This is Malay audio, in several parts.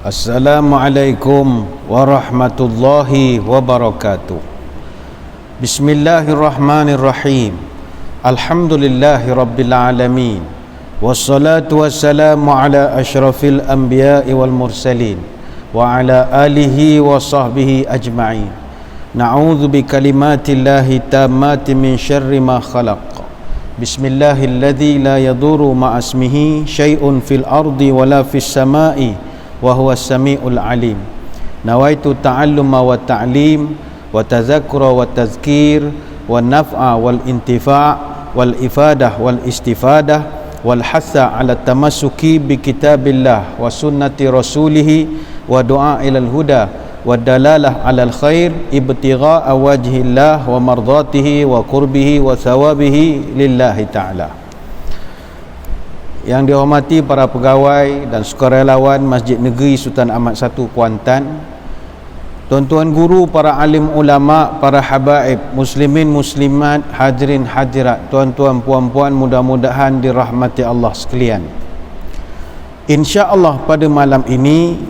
Assalamualaikum warahmatullahi wabarakatuh. Bismillahirrahmanirrahim. Alhamdulillahi rabbil alamin. Wassalatu wassalamu ala asyrafil anbiya'i wal mursalin wa ala alihi wa sahbihi ajma'in. Na'udzu bi kalimatillahi tammati min syarri ma khalaq. Bismillahilladzi la yadurru ma'asmihi syai'un fil ardi wala fis sama'i wa huwa as-sami'ul alim. Nawaitu ta'alluma wa ta'lim wa tadhakkura wa tadhkir wa naf'a wal intifa' wal ifadah wal istifadah wal hatha 'ala tamassuki bi kitabillah wa sunnati rasulih wa du'a ilal huda wa dalalah 'alal khair ibtigha'a wajhillah wa mardatihi wa qurbihi wa thawabihi lillahi ta'ala. Yang dihormati para pegawai dan sukarelawan Masjid Negeri Sultan Ahmad I Kuantan, tuan-tuan guru, para alim ulama, para habaib, muslimin muslimat, hadirin hadirat, tuan-tuan puan-puan, mudah-mudahan dirahmati Allah sekalian. InsyaAllah pada malam ini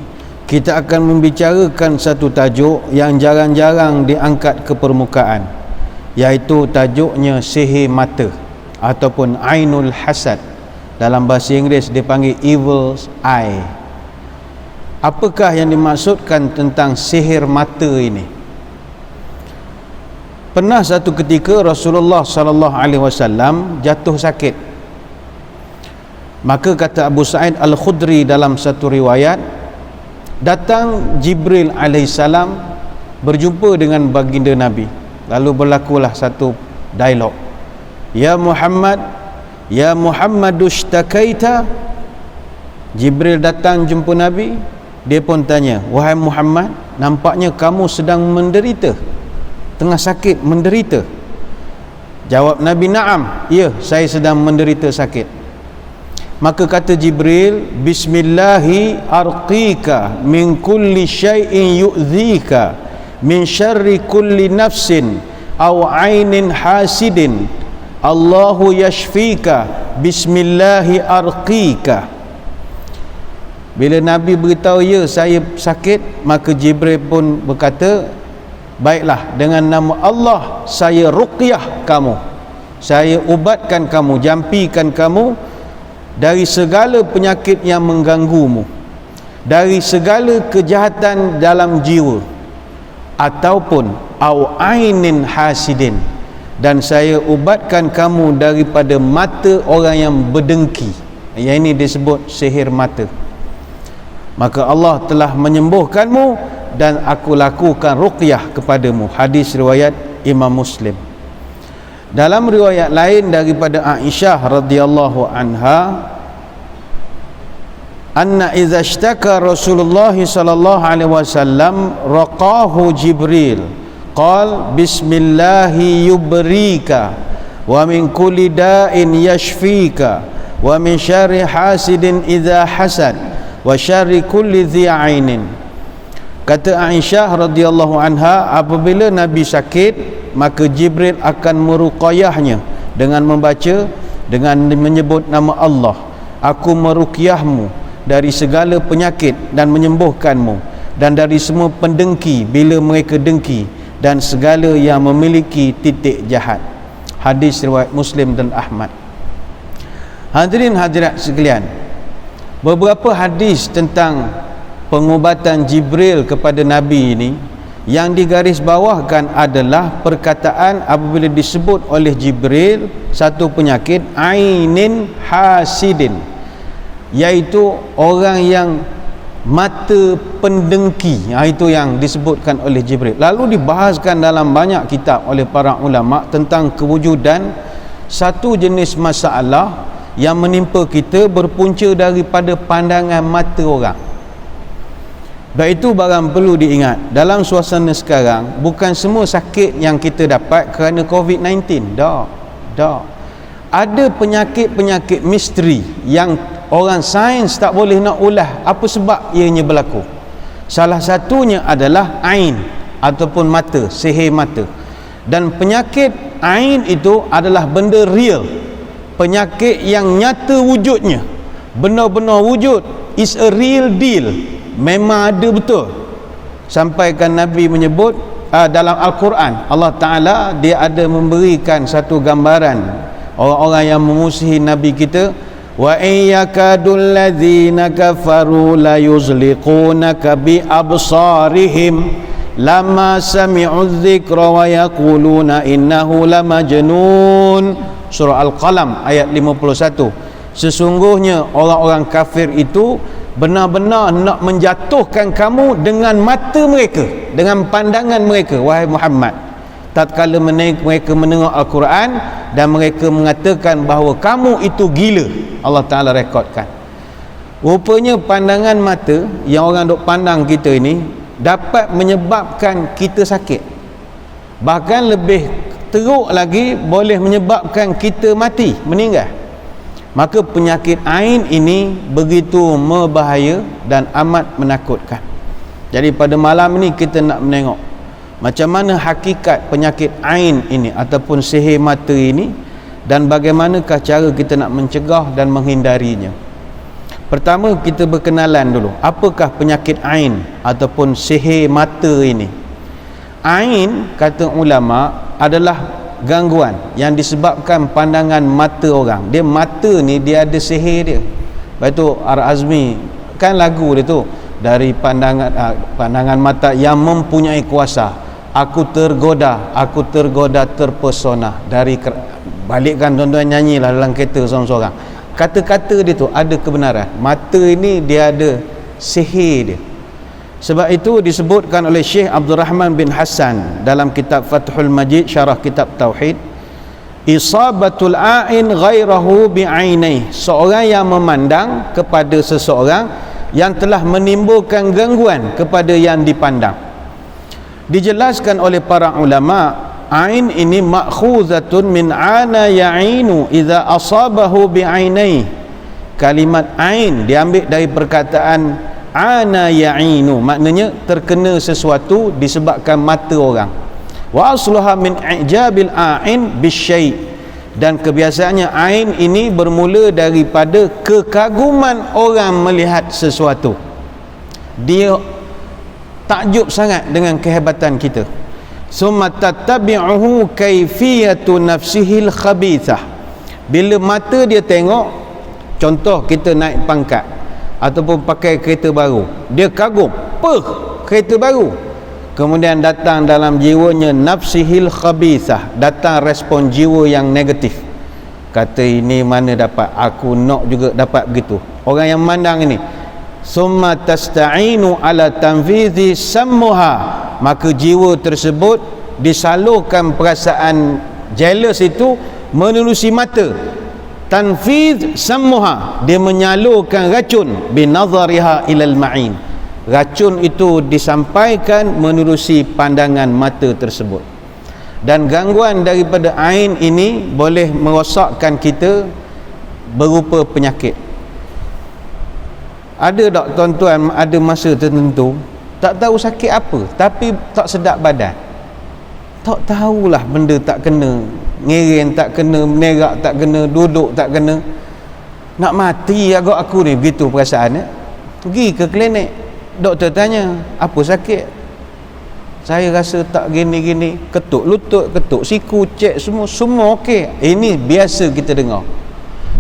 kita akan membicarakan satu tajuk yang jarang-jarang diangkat ke permukaan, iaitu tajuknya sihir mata ataupun ainul hasad. Dalam bahasa Inggeris dipanggil evil's eye. Apakah yang dimaksudkan tentang sihir mata ini? Pernah satu ketika Rasulullah sallallahu alaihi wasallam jatuh sakit. Maka kata Abu Sa'id Al-Khudri dalam satu riwayat, datang Jibril alaihissalam berjumpa dengan baginda Nabi. Lalu berlakulah satu dialog. Ya Muhammad, ya Muhammadu ishtakaita. Jibril datang jumpa Nabi. Dia pun tanya, wahai Muhammad, nampaknya kamu sedang menderita, tengah sakit, menderita. Jawab Nabi, na'am, ya, saya sedang menderita sakit. Maka kata Jibril, bismillahi arqika min kulli syai'in yu'dhika min syarri kulli nafsin aw ainin hasidin Allahu yashfika bismillahi arqika. Bila Nabi beritahu, ya saya sakit, maka Jibril pun berkata, baiklah, dengan nama Allah saya ruqyah kamu, saya ubatkan kamu, jampikan kamu dari segala penyakit yang mengganggumu, dari segala kejahatan dalam jiwa, ataupun au ainin hasidin, dan saya ubatkan kamu daripada mata orang yang berdengki. Yang ini disebut sihir mata. Maka Allah telah menyembuhkanmu dan aku lakukan ruqyah kepadamu. Hadis riwayat Imam Muslim. Dalam riwayat lain daripada Aisyah radhiyallahu anha, anna idza ishtaka Rasulullah sallallahu alaihi wasallam raqahu Jibril qal bismillahi yubrika wa min kulli da'in yashfika wa min syarri hasidin idza hasad wa syarri kulli dhi ainin. Kata Aisyah radhiyallahu anha, apabila Nabi sakit, maka Jibril akan meruqyahnya dengan membaca, dengan menyebut nama Allah, aku meruqyahmu dari segala penyakit dan menyembuhkanmu, dan dari semua pendengki bila mereka dengki, dan segala yang memiliki titik jahat. Hadis riwayat Muslim dan Ahmad. Hadirin hadirat sekalian, beberapa hadis tentang pengubatan Jibril kepada Nabi ini yang digarisbawahkan adalah perkataan apabila disebut oleh Jibril satu penyakit ainin hasidin, iaitu orang yang mata pendengki. Itu yang disebutkan oleh Jibril. Lalu dibahaskan dalam banyak kitab oleh para ulama tentang kewujudan satu jenis masalah yang menimpa kita berpunca daripada pandangan mata orang. Baik itu barang perlu diingat, dalam suasana sekarang bukan semua sakit yang kita dapat kerana COVID-19. Tak. Ada penyakit-penyakit misteri yang orang sains tak boleh nak ulas apa sebab ianya berlaku. Salah satunya adalah ain ataupun mata, sihir mata. Dan penyakit ain itu adalah benda real, penyakit yang nyata wujudnya, benar-benar wujud, is a real deal. memang ada betul. Sampaikan Nabi menyebut dalam Al-Quran, Allah Ta'ala dia ada memberikan satu gambaran orang-orang yang memusuhi Nabi kita. Wa iyyakadul ladzina kafaru la yuzliqunaka bi absarihim lama sami'u dzikra wa yaquluna innahu lamajnun. Surah Al-Qalam ayat 51. Sesungguhnya orang-orang kafir itu benar-benar nak menjatuhkan kamu dengan mata mereka, dengan pandangan mereka, wahai Muhammad. Tatkala mereka mendengar Al-Quran dan mereka mengatakan bahawa kamu itu gila, Allah Ta'ala rekodkan. Rupanya pandangan mata yang orang duk pandang kita ini dapat menyebabkan kita sakit. Bahkan lebih teruk lagi, boleh menyebabkan kita mati, meninggal. Maka penyakit ain ini begitu berbahaya dan amat menakutkan. Jadi pada malam ini kita nak menengok macam mana hakikat penyakit ain ini ataupun sihir mata ini, dan bagaimanakah cara kita nak mencegah dan menghindarinya. Pertama, kita berkenalan dulu, apakah penyakit ain ataupun sihir mata ini. Ain, kata ulama, adalah gangguan yang disebabkan pandangan mata orang. Dia mata ni dia ada sihir dia. Lepas tu Ar-Azmi kan lagu dia tu, dari pandangan mata yang mempunyai kuasa, aku tergoda terpesona. Dari balikkan tuan-tuan nyanyilah dalam kereta seorang-seorang. Kata-kata dia tu ada kebenaran. Mata ini dia ada sihir dia. Sebab itu disebutkan oleh Syekh Abdul Rahman bin Hassan dalam kitab Fathul Majid syarah kitab Tauhid, isabatul a'in ghairahu bi'ainai, seorang yang memandang kepada seseorang yang telah menimbulkan gangguan kepada yang dipandang. Dijelaskan oleh para ulama, ain ini ma'khuzatun min ana ya'inu idza asabahu bi'ainai. Kalimat ain diambil dari perkataan ana ya'inu, maknanya terkena sesuatu disebabkan mata orang. Wa asluha min ijabil a'in bisyai', dan kebiasaannya ain ini bermula daripada kekaguman orang melihat sesuatu. Dia takjub sangat dengan kehebatan kita. Summa tattabi'uhu kaifiyatu nafsihil khabithah. Bila mata dia tengok, contoh kita naik pangkat ataupun pakai kereta baru, dia kagum, kereta baru. Kemudian datang dalam jiwanya nafsihil khabithah, datang respon jiwa yang negatif. Kata ini mana dapat, aku nak juga dapat begitu. Orang yang memandang ini, summa tasta'inu ala tanfidhi sammuha, maka jiwa tersebut disalurkan perasaan jealous itu menerusi mata. Tanfidh sammuha, dia menyalurkan racun binazariha ilal ma'in. Racun itu disampaikan menerusi pandangan mata tersebut. Dan gangguan daripada ain ini boleh merosakkan kita berupa penyakit. Ada tak tuan-tuan, ada masa tertentu tak tahu sakit apa, tapi tak sedap badan, tak tahulah benda tak kena, ngereng tak kena, menerak tak kena, duduk tak kena, nak mati agak aku ni, begitu perasaan. Pergi ke klinik, doktor tanya apa sakit, saya rasa tak gini-gini, ketuk lutut, ketuk siku, cek semua okey. Ini biasa kita dengar.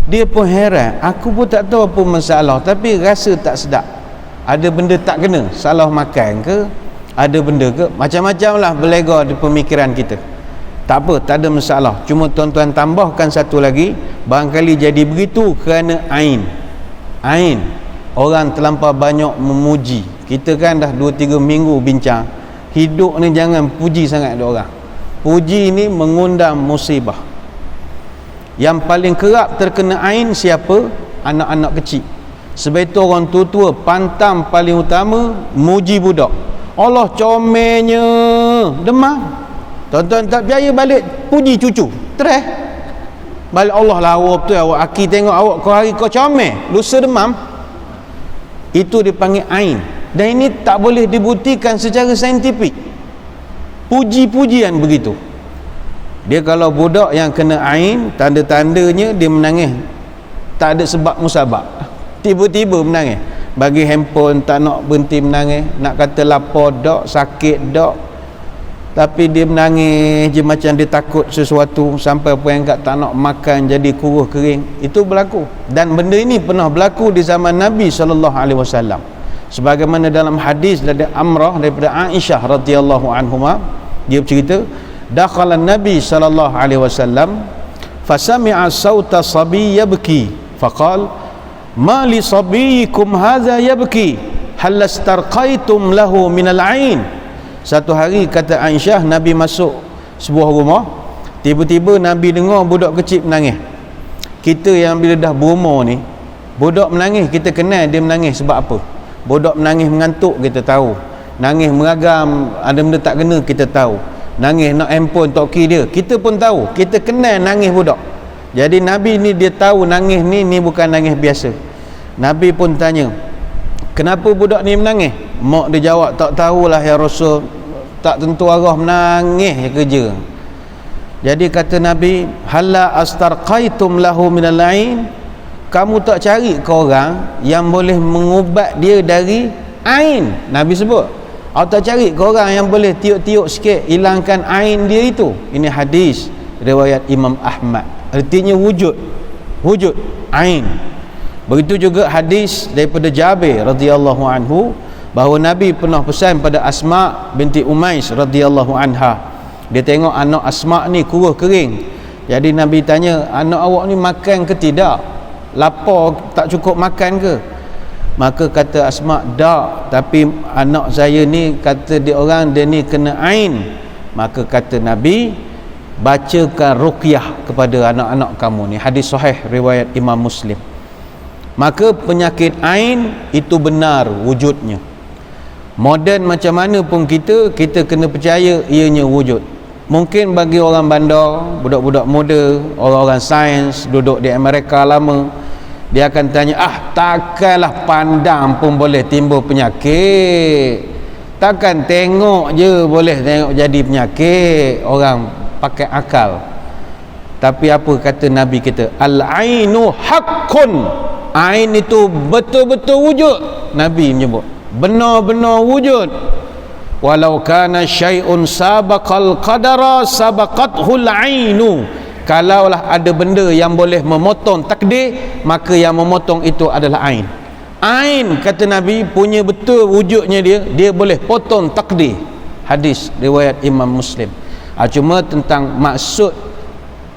Dia pun heran, aku pun tak tahu apa masalah, tapi rasa tak sedap. Ada benda tak kena, salah makan ke, ada benda ke, macam-macam lah berlega di pemikiran kita. Tak apa, tak ada masalah. Cuma tuan-tuan tambahkan satu lagi, barangkali jadi begitu kerana ain. Ain, orang terlampau banyak memuji. Kita kan dah 2-3 minggu bincang, hidup ni jangan puji sangat ada orang. Puji ni mengundang musibah. Yang paling kerap terkena ain siapa? Anak-anak kecil. Sebab itu orang tua-tua pantang paling utama muji budak. Allah comelnya, demam. Tuan-tuan tak percaya, balik puji cucu, terus balik, Allah lah awak betul, awak aki tengok awak kau hari kau comel, lusa demam. Itu dipanggil ain. Dan ini tak boleh dibuktikan secara saintifik. Puji-pujian begitu. Dia kalau budak yang kena ain, tanda-tandanya dia menangis tak ada sebab musabab, tiba-tiba menangis. bagi handphone, tak nak berhenti menangis, nak kata lapar dak, sakit dak, tapi dia menangis je macam dia takut sesuatu, sampai apa yang tak nak makan jadi kuruh kering. Itu berlaku, dan benda ini pernah berlaku di zaman Nabi SAW. Sebagaimana dalam hadis dari Amrah daripada Aisyah radhiyallahu anhuma, dia bercerita, dakhala Nabi SAW fasami'a sauta sabi yabki faqal ma li sabiyikum hadha yabki hal astarqaitum lahu minal ain. Satu hari, kata Aisyah, Nabi masuk sebuah rumah, tiba-tiba Nabi dengar budak kecil menangis. Kita yang bila dah berumur ni, budak menangis kita kenal dia menangis sebab apa. Budak menangis mengantuk kita tahu, nangis meragam, ada benda tak kena kita tahu, nangis nak handphone toki dia kita pun tahu, kita kenal nangis budak. Jadi Nabi ni dia tahu nangis ni bukan nangis biasa. Nabi pun tanya, kenapa budak ni menangis? Mak dia jawab, tak tahulah ya Rasul, tak tentu arah menangis je kerja. Jadi kata Nabi, halla astarqaitum lahu minal ain, kamu tak cari ke orang yang boleh mengubat dia dari ain? Nabi sebut, awak tak cari ke orang yang boleh tiup-tiup sikit hilangkan ain dia itu? Ini hadis riwayat Imam Ahmad, artinya wujud ain. Begitu juga hadis daripada Jabir radhiyallahu anhu, bahawa Nabi pernah pesan pada Asma binti Umais radhiyallahu anha. Dia tengok anak Asma ni kuruh kering. Jadi Nabi tanya, anak awak ni makan ke tidak? Lapar, tak cukup makan ke? Maka kata Asma, tak, tapi anak saya ni, kata dia orang, dia ni kena ain. Maka kata Nabi, bacakan ruqyah kepada anak-anak kamu ni. Hadis sahih riwayat Imam Muslim. Maka penyakit ain itu benar wujudnya. Moden macam mana pun kita kena percaya ianya wujud. Mungkin bagi orang bandar, budak-budak muda, orang-orang sains duduk di Amerika lama, dia akan tanya, takkanlah pandang pun boleh timbul penyakit, takkan tengok je boleh tengok jadi penyakit. Orang pakai akal. Tapi apa kata Nabi kita? Al-ainu haqqun, ain itu betul-betul wujud. Nabi menyebut benar-benar wujud. Walau kana syai'un sabaqal qadara sabaqathul ainu, kalaulah ada benda yang boleh memotong takdir, maka yang memotong itu adalah ain. Ain, kata Nabi, punya betul wujudnya dia boleh potong takdir. Hadis riwayat Imam Muslim. Cuma tentang maksud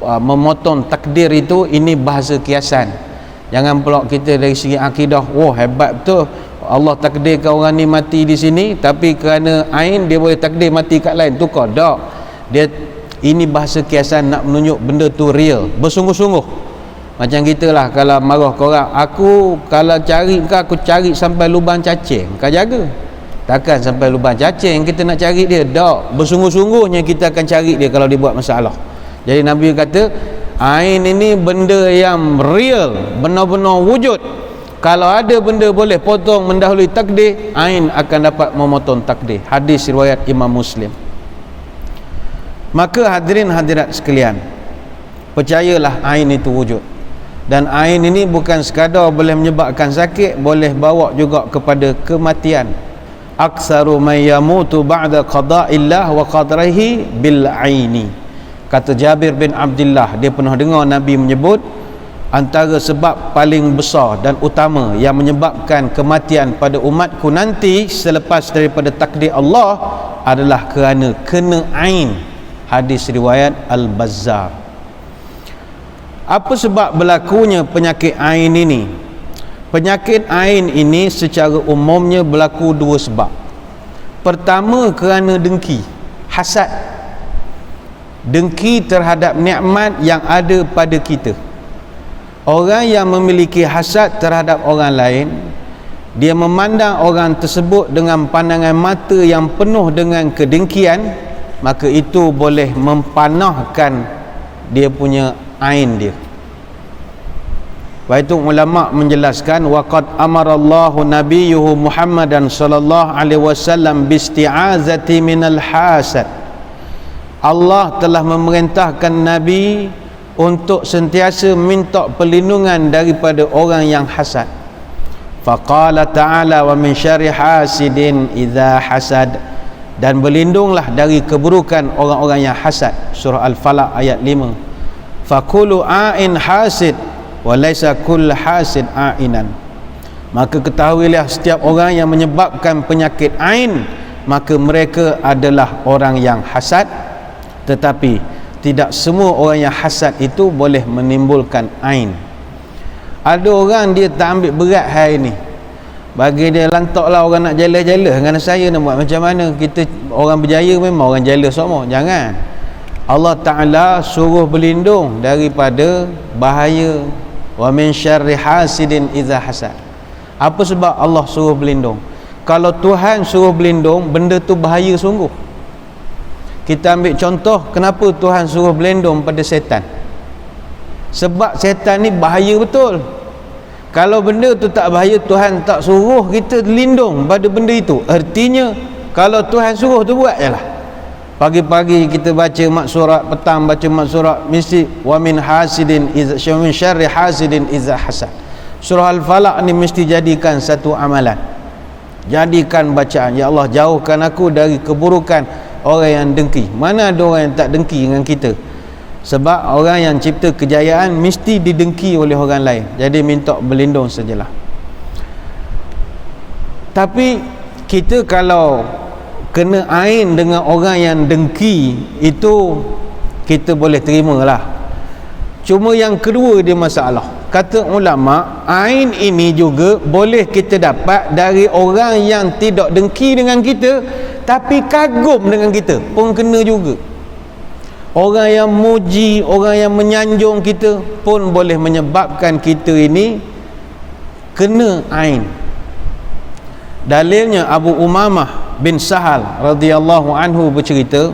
memotong takdir itu, ini bahasa kiasan. Jangan pula kita dari segi akidah, hebat betul Allah takdirkan orang ni mati di sini, tapi kerana ain dia boleh takdir mati kat lain, tukar. Tak, dia ini bahasa kiasan nak menunjuk benda tu real, bersungguh-sungguh. Macam kita lah, kalau marah korang, aku kalau cari kau, aku cari sampai lubang cacing, kau jaga. Takkan sampai lubang cacing kita nak cari dia. Tak, bersungguh-sungguhnya kita akan cari dia kalau dia buat masalah. Jadi Nabi kata, ain ini benda yang real, benar-benar wujud. Kalau ada benda boleh potong mendahului takdir, ain akan dapat memotong takdir. Hadis riwayat Imam Muslim. Maka hadirin hadirat sekalian, percayalah ain itu wujud. Dan ain ini bukan sekadar boleh menyebabkan sakit, boleh bawa juga kepada kematian. Aktsaru man yamutu ba'da qada'illah wa qadrihi bil aini. Kata Jabir bin Abdullah, dia pernah dengar Nabi menyebut, antara sebab paling besar dan utama yang menyebabkan kematian pada umatku nanti selepas daripada takdir Allah adalah kerana kena ain. Hadis riwayat Al-Bazzar. Apa sebab berlakunya penyakit ain ini? Penyakit ain ini secara umumnya berlaku dua sebab. Pertama, kerana dengki, hasad. Dengki terhadap nikmat yang ada pada kita. Orang yang memiliki hasad terhadap orang lain, dia memandang orang tersebut dengan pandangan mata yang penuh dengan kedengkian, maka itu boleh mempanahkan dia punya ain dia. Sebab itu ulama menjelaskan, waqad amarallahu nabiyyuhu Muhammadan sallallahu alaihi wasallam bisti'azati minal hasad. Allah telah memerintahkan Nabi untuk sentiasa minta perlindungan daripada orang yang hasad. Faqala ta'ala wa min syarri hasidin idza hasad, dan berlindunglah dari keburukan orang-orang yang hasad. Surah Al-Falaq ayat 5. Fakulu a'in hasid wa laisa kull hasid a'inan. Maka ketahuilah setiap orang yang menyebabkan penyakit ain, maka mereka adalah orang yang hasad, tetapi tidak semua orang yang hasad itu boleh menimbulkan ain. Ada orang dia tak ambil berat hari ni, bagi dia lantaklah orang nak jala-jala dengan saya nak buat macam mana. Kita orang berjaya memang orang jala semua, jangan. Allah Ta'ala suruh berlindung daripada bahaya. Wa min syarri hasidin idza hasad. Apa sebab Allah suruh berlindung? Kalau Tuhan suruh berlindung, benda tu bahaya sungguh. Kita ambil contoh, kenapa Tuhan suruh berlindung pada setan? Sebab setan ni bahaya betul. Kalau benda tu tak bahaya, Tuhan tak suruh kita lindung pada benda itu. Artinya kalau Tuhan suruh tu buat je lah. Pagi-pagi kita baca mak surat, petang baca mak surat, mesti wa min hasidin iza min syarri hasidin iza hasad. Surah Al-Falaq ni mesti jadikan satu amalan. Jadikan bacaan, ya Allah jauhkan aku dari keburukan orang yang dengki. Mana ada orang yang tak dengki dengan kita? Sebab orang yang cipta kejayaan mesti didengki oleh orang lain. Jadi minta berlindung sajalah. Tapi kita kalau kena ain dengan orang yang dengki, itu kita boleh terimalah. Cuma yang kedua dia masalah. Kata ulama, ain ini juga boleh kita dapat dari orang yang tidak dengki dengan kita tapi kagum dengan kita, pun kena juga. Orang yang muji, orang yang menyanjung kita pun boleh menyebabkan kita ini kena ain. Dalilnya Abu Umamah bin Sahal radhiyallahu anhu bercerita,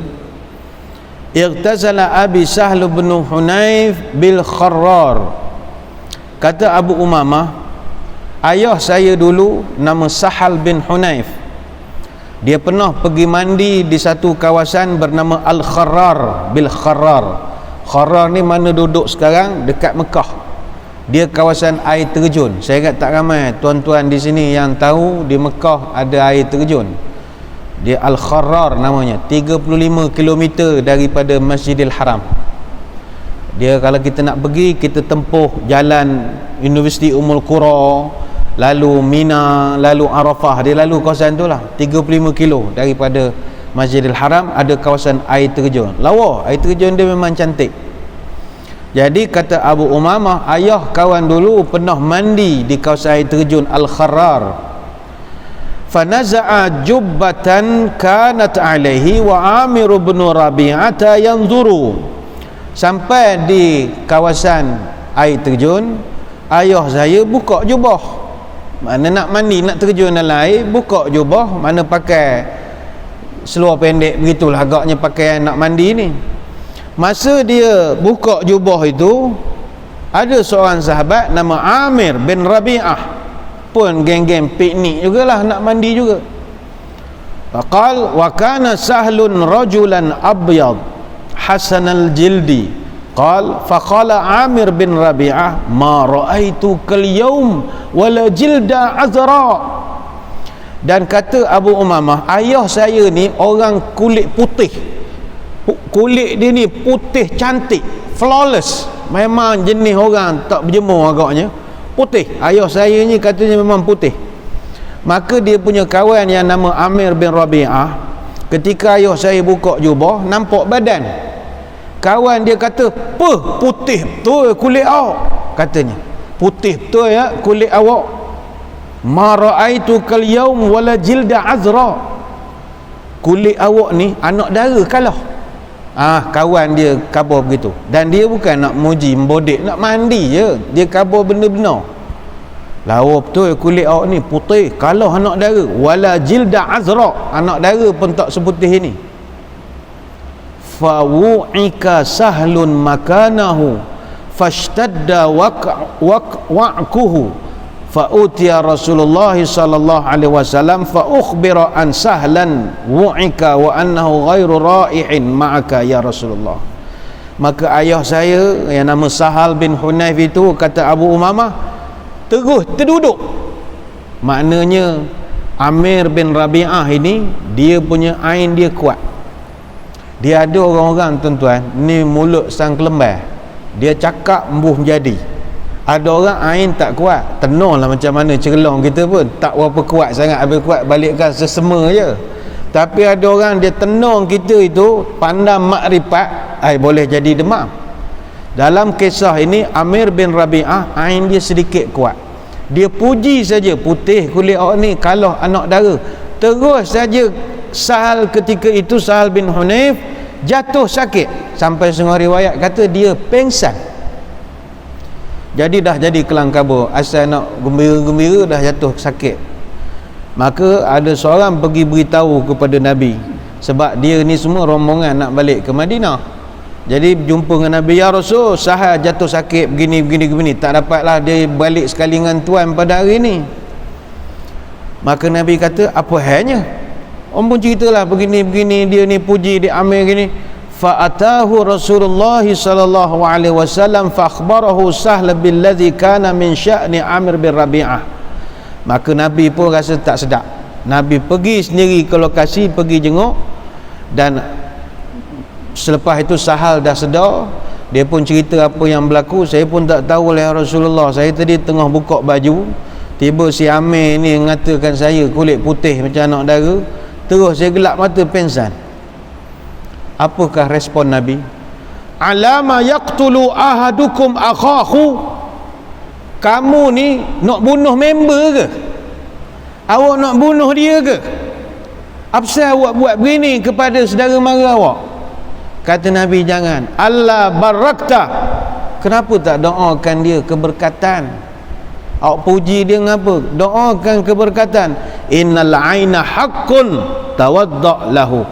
"Iqtazala Abi Sahl bin Hunayf bil Kharrar." Kata Abu Umamah, ayah saya dulu nama Sahal bin Hunayf. Dia pernah pergi mandi di satu kawasan bernama Al-Kharrar bil Kharrar. Kharrar ni mana duduk sekarang, dekat Mekah. Dia kawasan air terjun. Saya ingat tak ramai tuan-tuan di sini yang tahu di Mekah ada air terjun. Dia Al-Kharrar namanya, 35 km daripada Masjidil Haram. Dia kalau kita nak pergi, kita tempuh jalan Universiti Ummul Qura, lalu Mina, lalu Arafah. Dia lalu kawasan tu lah, 35 kilo daripada Masjidil Haram ada kawasan air terjun. Lawa, air terjun dia memang cantik. Jadi kata Abu Umamah, ayah kawan dulu pernah mandi di kawasan air terjun Al-Kharrar. Fanaza'a jubbatan kanat alaihi wa Amir bin Rabi'ata yanzuru. Sampai di kawasan air terjun, ayah saya buka jubah. Mana nak mandi, nak terjun dalam air, buka jubah. Mana pakai seluar pendek begitulah agaknya pakaian nak mandi ni. Masa dia buka jubah itu, ada seorang sahabat nama Amir bin Rabi'ah, pun geng-geng piknik jugalah, nak mandi juga. Faqal wa kana Sahlun rajulan abyad hasanal jildi. Faqala Amir bin Rabi'ah, ma ra'aitu kal yawm wala jilda azra. Dan kata Abu Umamah, ayah saya ni orang kulit putih. Kulit dia ni putih cantik, flawless. Memang jenis orang tak berjemur agaknya, putih. Ayah saya ni katanya memang putih. Maka dia punya kawan yang nama Amir bin Rabi'ah, ketika ayah saya buka jubah, nampak badan. Kawan dia kata, putih betul kulit awak, katanya. Putih betul ya kulit awak. Ma ra'aitu kal yaum wala jilda azra. Kulit awak ni anak dara kalah. Kawan dia khabar begitu. Dan dia bukan nak muji membodek, nak mandi je. Dia khabar benar-benar. Lawa betul kulit awak ni putih, kalah anak dara. Wala jilda azra, anak dara pun tak seputih ini. Fawu'ika Sahlun makanahu fashtadda wa'kuhu fa'utiya Rasulullah sallallahu alaihi wasallam fa ukhbira an Sahlan wu'ika wa annahu ghairu ra'ihin ma'aka ya Rasulullah. Maka ayah saya yang nama Sahal bin Hunayf itu, kata Abu Umamah, terus terduduk maknanya Amir bin Rabi'ah ini dia punya ain dia kuat. Dia ada orang-orang tuan-tuan ni mulut sang kelembar, dia cakap embuh menjadi. Ada orang ain tak kuat, tenor lah macam mana cerlong kita pun tak berapa kuat sangat, habis kuat balikkan sesema je. Tapi ada orang dia tenor kita itu pandang makrifat, boleh jadi demam. Dalam kisah ini Amir bin Rabi'ah ain dia sedikit kuat, dia puji saja putih kulit orang ni kalah anak dara. Terus saja Sahal ketika itu, Sahal bin Hunayf jatuh sakit, sampai setengah riwayat kata dia pengsan. Jadi dah jadi kelang kabut, asal nak gembira-gembira dah jatuh sakit. Maka ada seorang pergi beritahu kepada Nabi, sebab dia ni semua rombongan nak balik ke Madinah. Jadi jumpa dengan Nabi, ya Rasul, Sahal jatuh sakit begini, tak dapatlah dia balik sekali dengan tuan pada hari ni. Maka Nabi kata, apa halnya? Orang pun ceritalah begini, dia ni puji, dia Amir gini. Fa'atahu Rasulullah sallallahu alaihi wasallam fa akhbarahu Sahl billadhi kana min sya'ni Amir bin Rabi'ah. Maka Nabi pun rasa tak sedap. Nabi pergi sendiri ke lokasi, pergi jenguk, dan selepas itu Sahal dah sedar, dia pun cerita apa yang berlaku. Saya pun tak tahu oleh Rasulullah, saya tadi tengah buka baju, tiba si Amir ni mengatakan saya kulit putih macam anak dara, terus saya gelap mata pengsan. Apakah respon Nabi? Alama yaqtulu ahadukum akhahu. Kamu ni nak bunuh member ke? Awak nak bunuh dia ke? Apasal awak buat begini kepada saudara mara awak? Kata Nabi, jangan. Allah barakta. Kenapa tak doakan dia keberkatan? Awak puji dia ngapa? Doakan keberkatan. Innal aina haqqun tawadda lahu.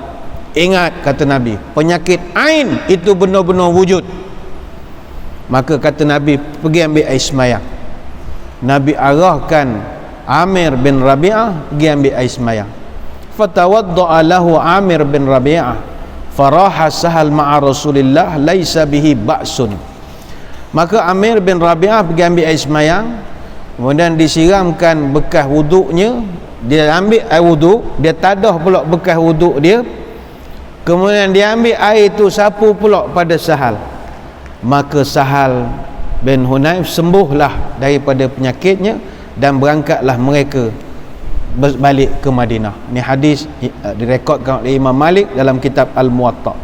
Ingat, kata Nabi, penyakit ain itu benar-benar wujud. Maka kata Nabi, pergi ambil air semayang. Nabi arahkan Amir bin Rabi'ah pergi ambil air semayang. Fatawadda'a lahu Amir bin Rabi'ah faraha Sahal ma'a Rasulillah laisa bihi ba'sun. Maka Amir bin Rabi'ah pergi ambil air semayang, kemudian disiramkan bekas wuduknya. Dia ambil air wuduk, dia tadah pula bekas wuduk dia, kemudian dia ambil air itu sapu pula pada Sahal. Maka Sahal bin Hunayf sembuhlah daripada penyakitnya dan berangkatlah mereka balik ke Madinah. Ini hadis direkodkan oleh Imam Malik dalam kitab Al-Muwatta.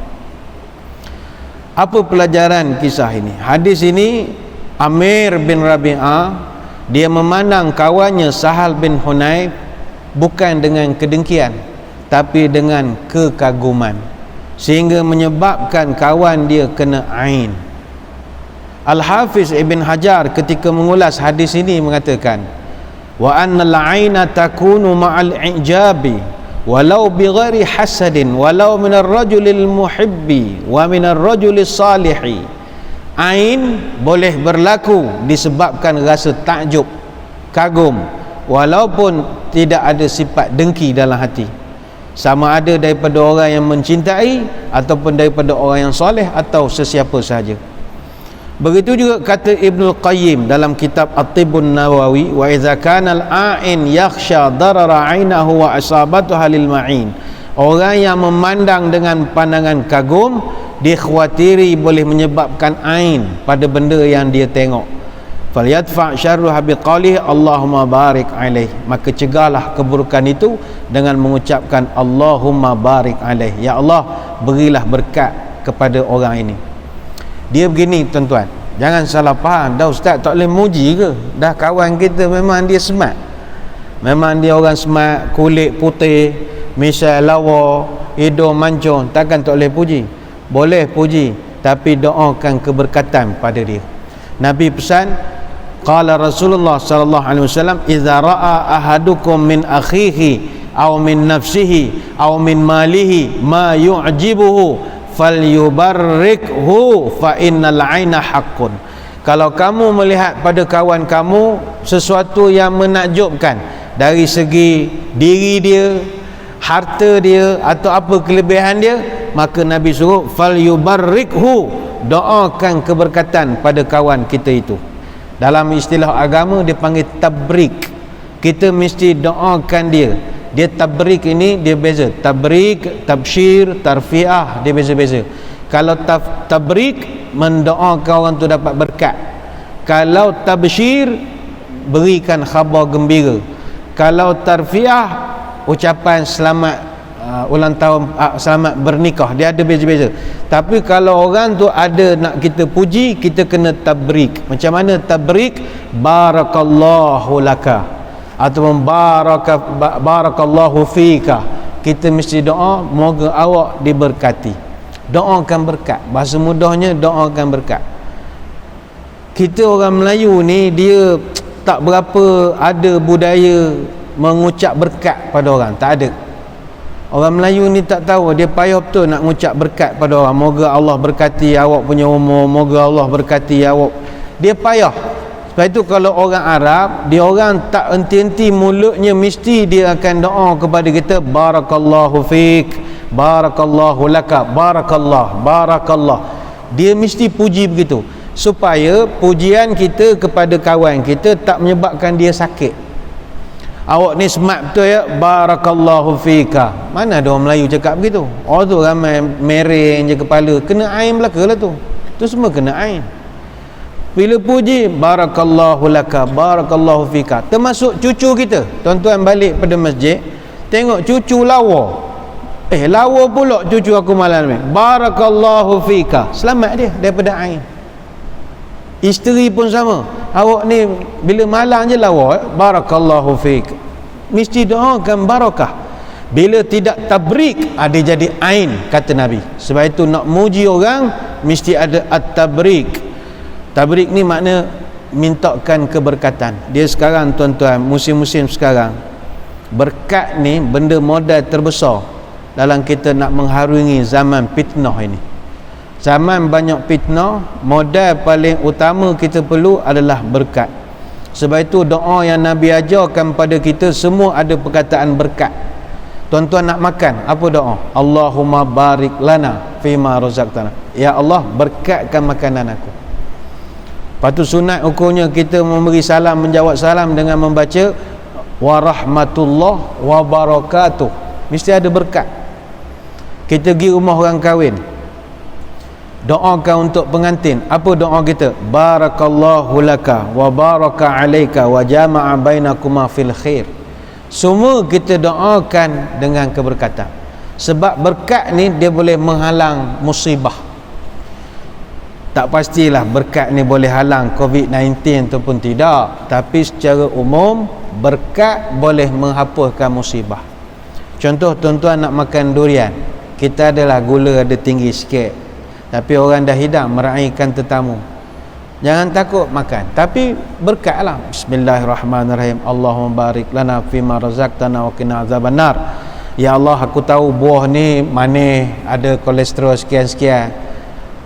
Apa pelajaran kisah ini? Hadis ini, Amir bin Rabi'ah dia memandang kawannya Sahal bin Hunayf bukan dengan kedengkian, tapi dengan kekaguman, sehingga menyebabkan kawan dia kena ain. Al-Hafiz Ibn Hajar ketika mengulas hadis ini mengatakan, wa annal aina takunu ma'al ijabi walau bighairi hasadin walau minar rajulil muhibbi wa minar rajulis salihi. Ain boleh berlaku disebabkan rasa takjub, kagum, walaupun tidak ada sifat dengki dalam hati, sama ada daripada orang yang mencintai ataupun daripada orang yang soleh atau sesiapa sahaja. Begitu juga kata Ibnul Qayyim dalam kitab At-Tibbun Nawawi, wa idza kana al-a'in yakhsha darara 'ainahu wa asabatuha lil ma'in. Orang yang memandang dengan pandangan kagum, dia khawatiri boleh menyebabkan ain pada benda yang dia tengok. Falyadfa syarruha biqaulih Allahumma barik alaih. Maka cegahlah keburukan itu dengan mengucapkan Allahumma barik alaih. Ya Allah, berilah berkat kepada orang ini. Dia begini tuan-tuan, jangan salah faham. Dah ustaz tak boleh muji ke? Dah kawan kita memang dia smart, memang dia orang smart, kulit putih, misal lawa, hidung mancung, takkan tak boleh puji? Boleh puji, tapi doakan keberkatan pada dia. Nabi pesan, qala Rasulullah sallallahu alaihi wasallam, idza ra'a ahadukum min akhihi aw min nafsihi aw min malihi ma yu'jibuhu falyubarrikhu fa innal aina haqqun. Kalau kamu melihat pada kawan kamu sesuatu yang menakjubkan dari segi diri dia, harta dia atau apa kelebihan dia, maka Nabi suruh falyubarrikhu, doakan keberkatan pada kawan kita itu. Dalam istilah agama dia panggil tabrik. kita mesti doakan dia. Dia tabrik ini dia beza. Tabrik, tabsyir, tarfiah dia beza-beza. Kalau tabrik mendoakan orang tu dapat berkat. Kalau tabsyir berikan khabar gembira. Kalau tarfiah ucapan selamat ulang tahun, selamat bernikah, dia ada beza-beza. Tapi kalau orang tu ada nak kita puji, kita kena tabrik. Macam mana tabrik? Barakallahu laka ataupun barakallahu fika. Kita mesti doa moga awak diberkati. Doakan berkat. Bahasa mudahnya doakan berkat. Kita orang Melayu ni dia tak berapa ada budaya mengucap berkat pada orang. Tak ada. Orang Melayu ni tak tahu, dia payah betul nak mengucap berkat pada orang. Moga Allah berkati awak punya umur, moga Allah berkati awak. Dia payah. Sebab itu kalau orang Arab, dia orang tak henti-henti mulutnya mesti dia akan doa kepada kita, barakallahu fik, barakallahu laka, barakallah. Dia mesti puji begitu supaya pujian kita kepada kawan kita tak menyebabkan dia sakit. Awak ni smart betul ya, barakallahu fika. Mana ada orang Melayu cakap begitu? Oh tu ramai mereng je kepala, kena ain belaka lah tu. Tu semua kena ain. Bila puji barakallahu laka, barakallahu fika, termasuk cucu kita. Tuan-tuan balik pada masjid, tengok cucu lawa. Lawa pula cucu aku malam ni. Barakallahu fika. Selamat dia daripada ain. Isteri pun sama. Awak ni bila malam je lawa, barakallahu fik. Mesti doakan barakah. Bila tidak tabrik, ada jadi ain, kata Nabi. Sebab itu nak muji orang mesti ada at-tabrik. Tabrik ni makna mintakan keberkatan. Dia sekarang tuan-tuan, musim-musim sekarang, berkat ni benda modal terbesar dalam kita nak mengharungi zaman fitnah ini. Zaman banyak fitnah, modal paling utama kita perlu adalah berkat. Sebab itu doa yang Nabi ajarkan pada kita semua ada perkataan berkat. Tuan-tuan nak makan, apa doa? Allahumma barik lana fima razaqtana. Ya Allah, berkatkan makanan aku. Lepas tu sunat ukurnya kita memberi salam, menjawab salam dengan membaca wa rahmatullah wa barakatuh. Mesti ada berkat. Kita pergi rumah orang kahwin, doakan untuk pengantin. Apa doa kita? Barakallahu laka wa baraka alaika wa jama'a bainakuma fil khair. Semua kita doakan dengan keberkatan. Sebab berkat ni dia boleh menghalang musibah. Tak pastilah berkat ni boleh halang COVID-19 ataupun tidak, tapi secara umum berkat boleh menghapuskan musibah. Contoh tuan-tuan nak makan durian, kita adalah gula ada tinggi sikit, tapi orang dah hidang meraihkan tetamu. Jangan takut makan, tapi berkatlah. Bismillahirrahmanirrahim. Allahumma barik lana fima razaqtana wa qina azabannar. Ya Allah, aku tahu buah ni manis, ada kolesterol sekian-sekian,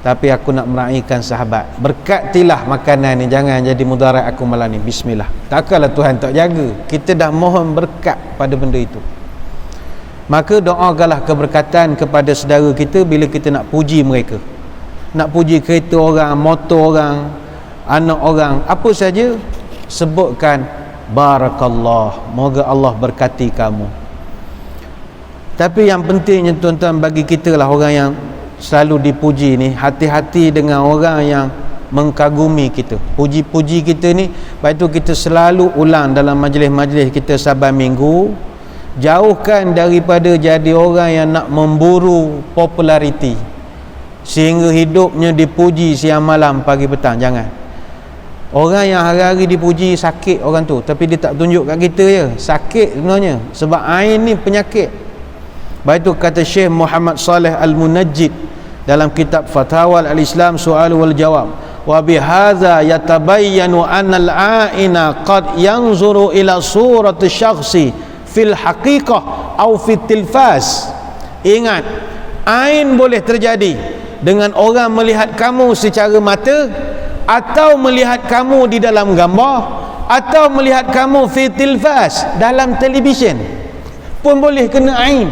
tapi aku nak meraihkan sahabat. Berkatilah makanan ni, jangan jadi mudarat aku malam ni. Bismillah. Takkanlah Tuhan tak jaga. Kita dah mohon berkat pada benda itu. Maka doakanlah keberkatan kepada saudara kita bila kita nak puji mereka. Nak puji kereta orang, motor orang, anak orang, apa saja, sebutkan barakallah, moga Allah berkati kamu. Tapi yang pentingnya tuan-tuan, bagi kita lah orang yang selalu dipuji ni, hati-hati dengan orang yang mengkagumi kita, puji-puji kita ni. Lepas tu kita selalu ulang dalam majlis-majlis kita Saban Minggu, jauhkan daripada jadi orang yang nak memburu populariti sehingga hidupnya dipuji siang malam pagi petang. Jangan. Orang yang hari-hari dipuji sakit orang tu, tapi dia tak tunjuk kat kita je, sakit sebenarnya, sebab ain ni penyakit. Baik tu kata Syekh Muhammad Saleh Al-Munajjid dalam kitab Fatwa Al-Islam Soal wal Jawab, wa bihadza yatabayyanu anna al-aina qad yanzuru ila surati syakhsi fil haqiqah au fit tilfaz. Ingat, ain boleh terjadi dengan orang melihat kamu secara mata, atau melihat kamu di dalam gambar, atau melihat kamu fi tilfaz, dalam televisyen pun boleh kena ain.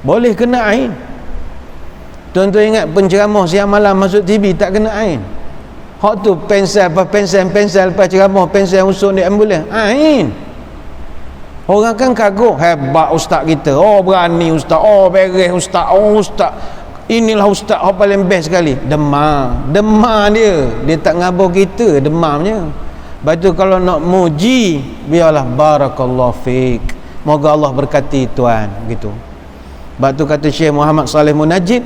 Boleh kena ain. Tuan-tuan ingat penceramah siang malam masuk TV tak kena ain? Hak tu pensel lepas ceramah pensel usul ni ambulan. Ain. Orang kan kagum, hebat ustaz kita. Oh berani ustaz. Oh beres ustaz. Oh ustaz. Inilah ustaz yang paling best sekali. Demam dia. Dia tak ngabur kita demamnya. Lepas tu kalau nak muji, biarlah barakallahu fiik. Moga Allah berkati tuan gitu. Sebab tu kata Syekh Muhammad Saleh Munajjid,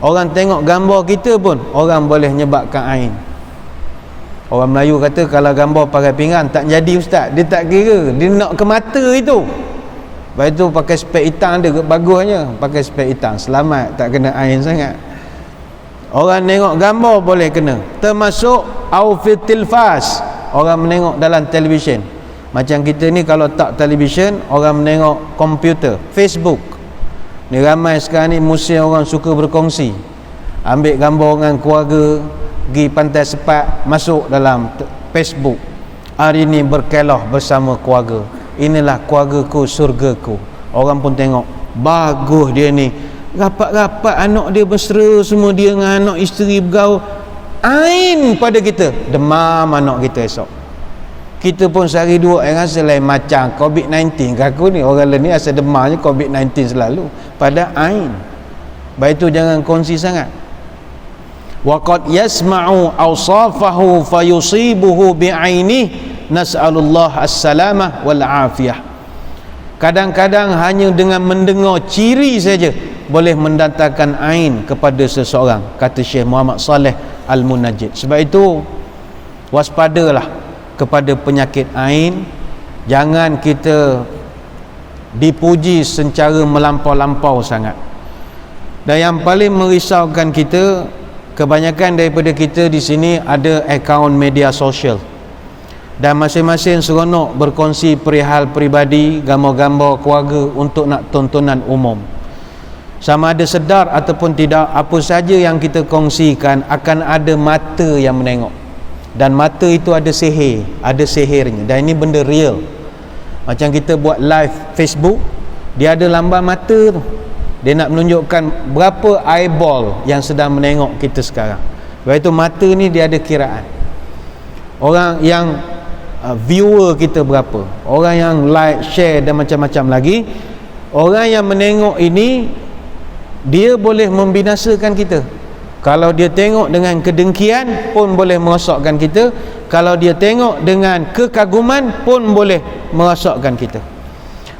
orang tengok gambar kita pun orang boleh nyebabkan ain. Orang Melayu kata kalau gambar pakai pinggan tak jadi ustaz. Dia tak kira, dia nak ke mata itu. Lepas tu pakai spek hitam dia bagusnya, pakai spek hitam selamat tak kena ain sangat. Orang tengok gambar boleh kena, termasuk aufit tilfas, orang menengok dalam televisyen. Macam kita ni kalau tak televisyen, orang menengok komputer, Facebook. Ni ramai sekarang ni musim orang suka berkongsi, ambil gambar dengan keluarga pergi pantai sepat, masuk dalam Facebook, hari ni berkelah bersama keluarga, inilah keluargaku, surgaku. Orang pun tengok, bagus dia ni, rapat-rapat anak dia mesra semua, dia dengan anak isteri bergaul. Ain pada kita, demam anak kita esok. Kita pun sehari dua rasa lain macam COVID-19 ke aku ni, orang lain ni asal demamnya COVID-19 selalu, pada ain. Baik tu jangan kongsi sangat. Waqad yasma'u awsafahu fayusibuhu bi'ainih, nas'alullah as-salamah wal afiyah. Kadang-kadang hanya dengan mendengar ciri saja boleh mendatangkan ain kepada seseorang, kata Syekh Muhammad Saleh Al-Munajjid. Sebab itu waspadalah kepada penyakit ain. Jangan kita dipuji secara melampau-lampau sangat. Dan yang paling merisaukan kita, kebanyakan daripada kita di sini ada akaun media sosial dan masing-masing seronok berkongsi perihal peribadi, gambar-gambar keluarga untuk nak tontonan umum. Sama ada sedar ataupun tidak, apa saja yang kita kongsikan akan ada mata yang menengok, dan mata itu ada sihirnya, dan ini benda real. Macam kita buat live Facebook, dia ada lambar mata tu, dia nak menunjukkan berapa eyeball yang sedang menengok kita sekarang. Sebab itu mata ni dia ada kiraan. Orang yang viewer kita berapa, orang yang like, share dan macam-macam lagi. Orang yang menengok ini, dia boleh membinasakan kita. Kalau dia tengok dengan kedengkian pun boleh merosakkan kita. Kalau dia tengok dengan kekaguman pun boleh merosakkan kita.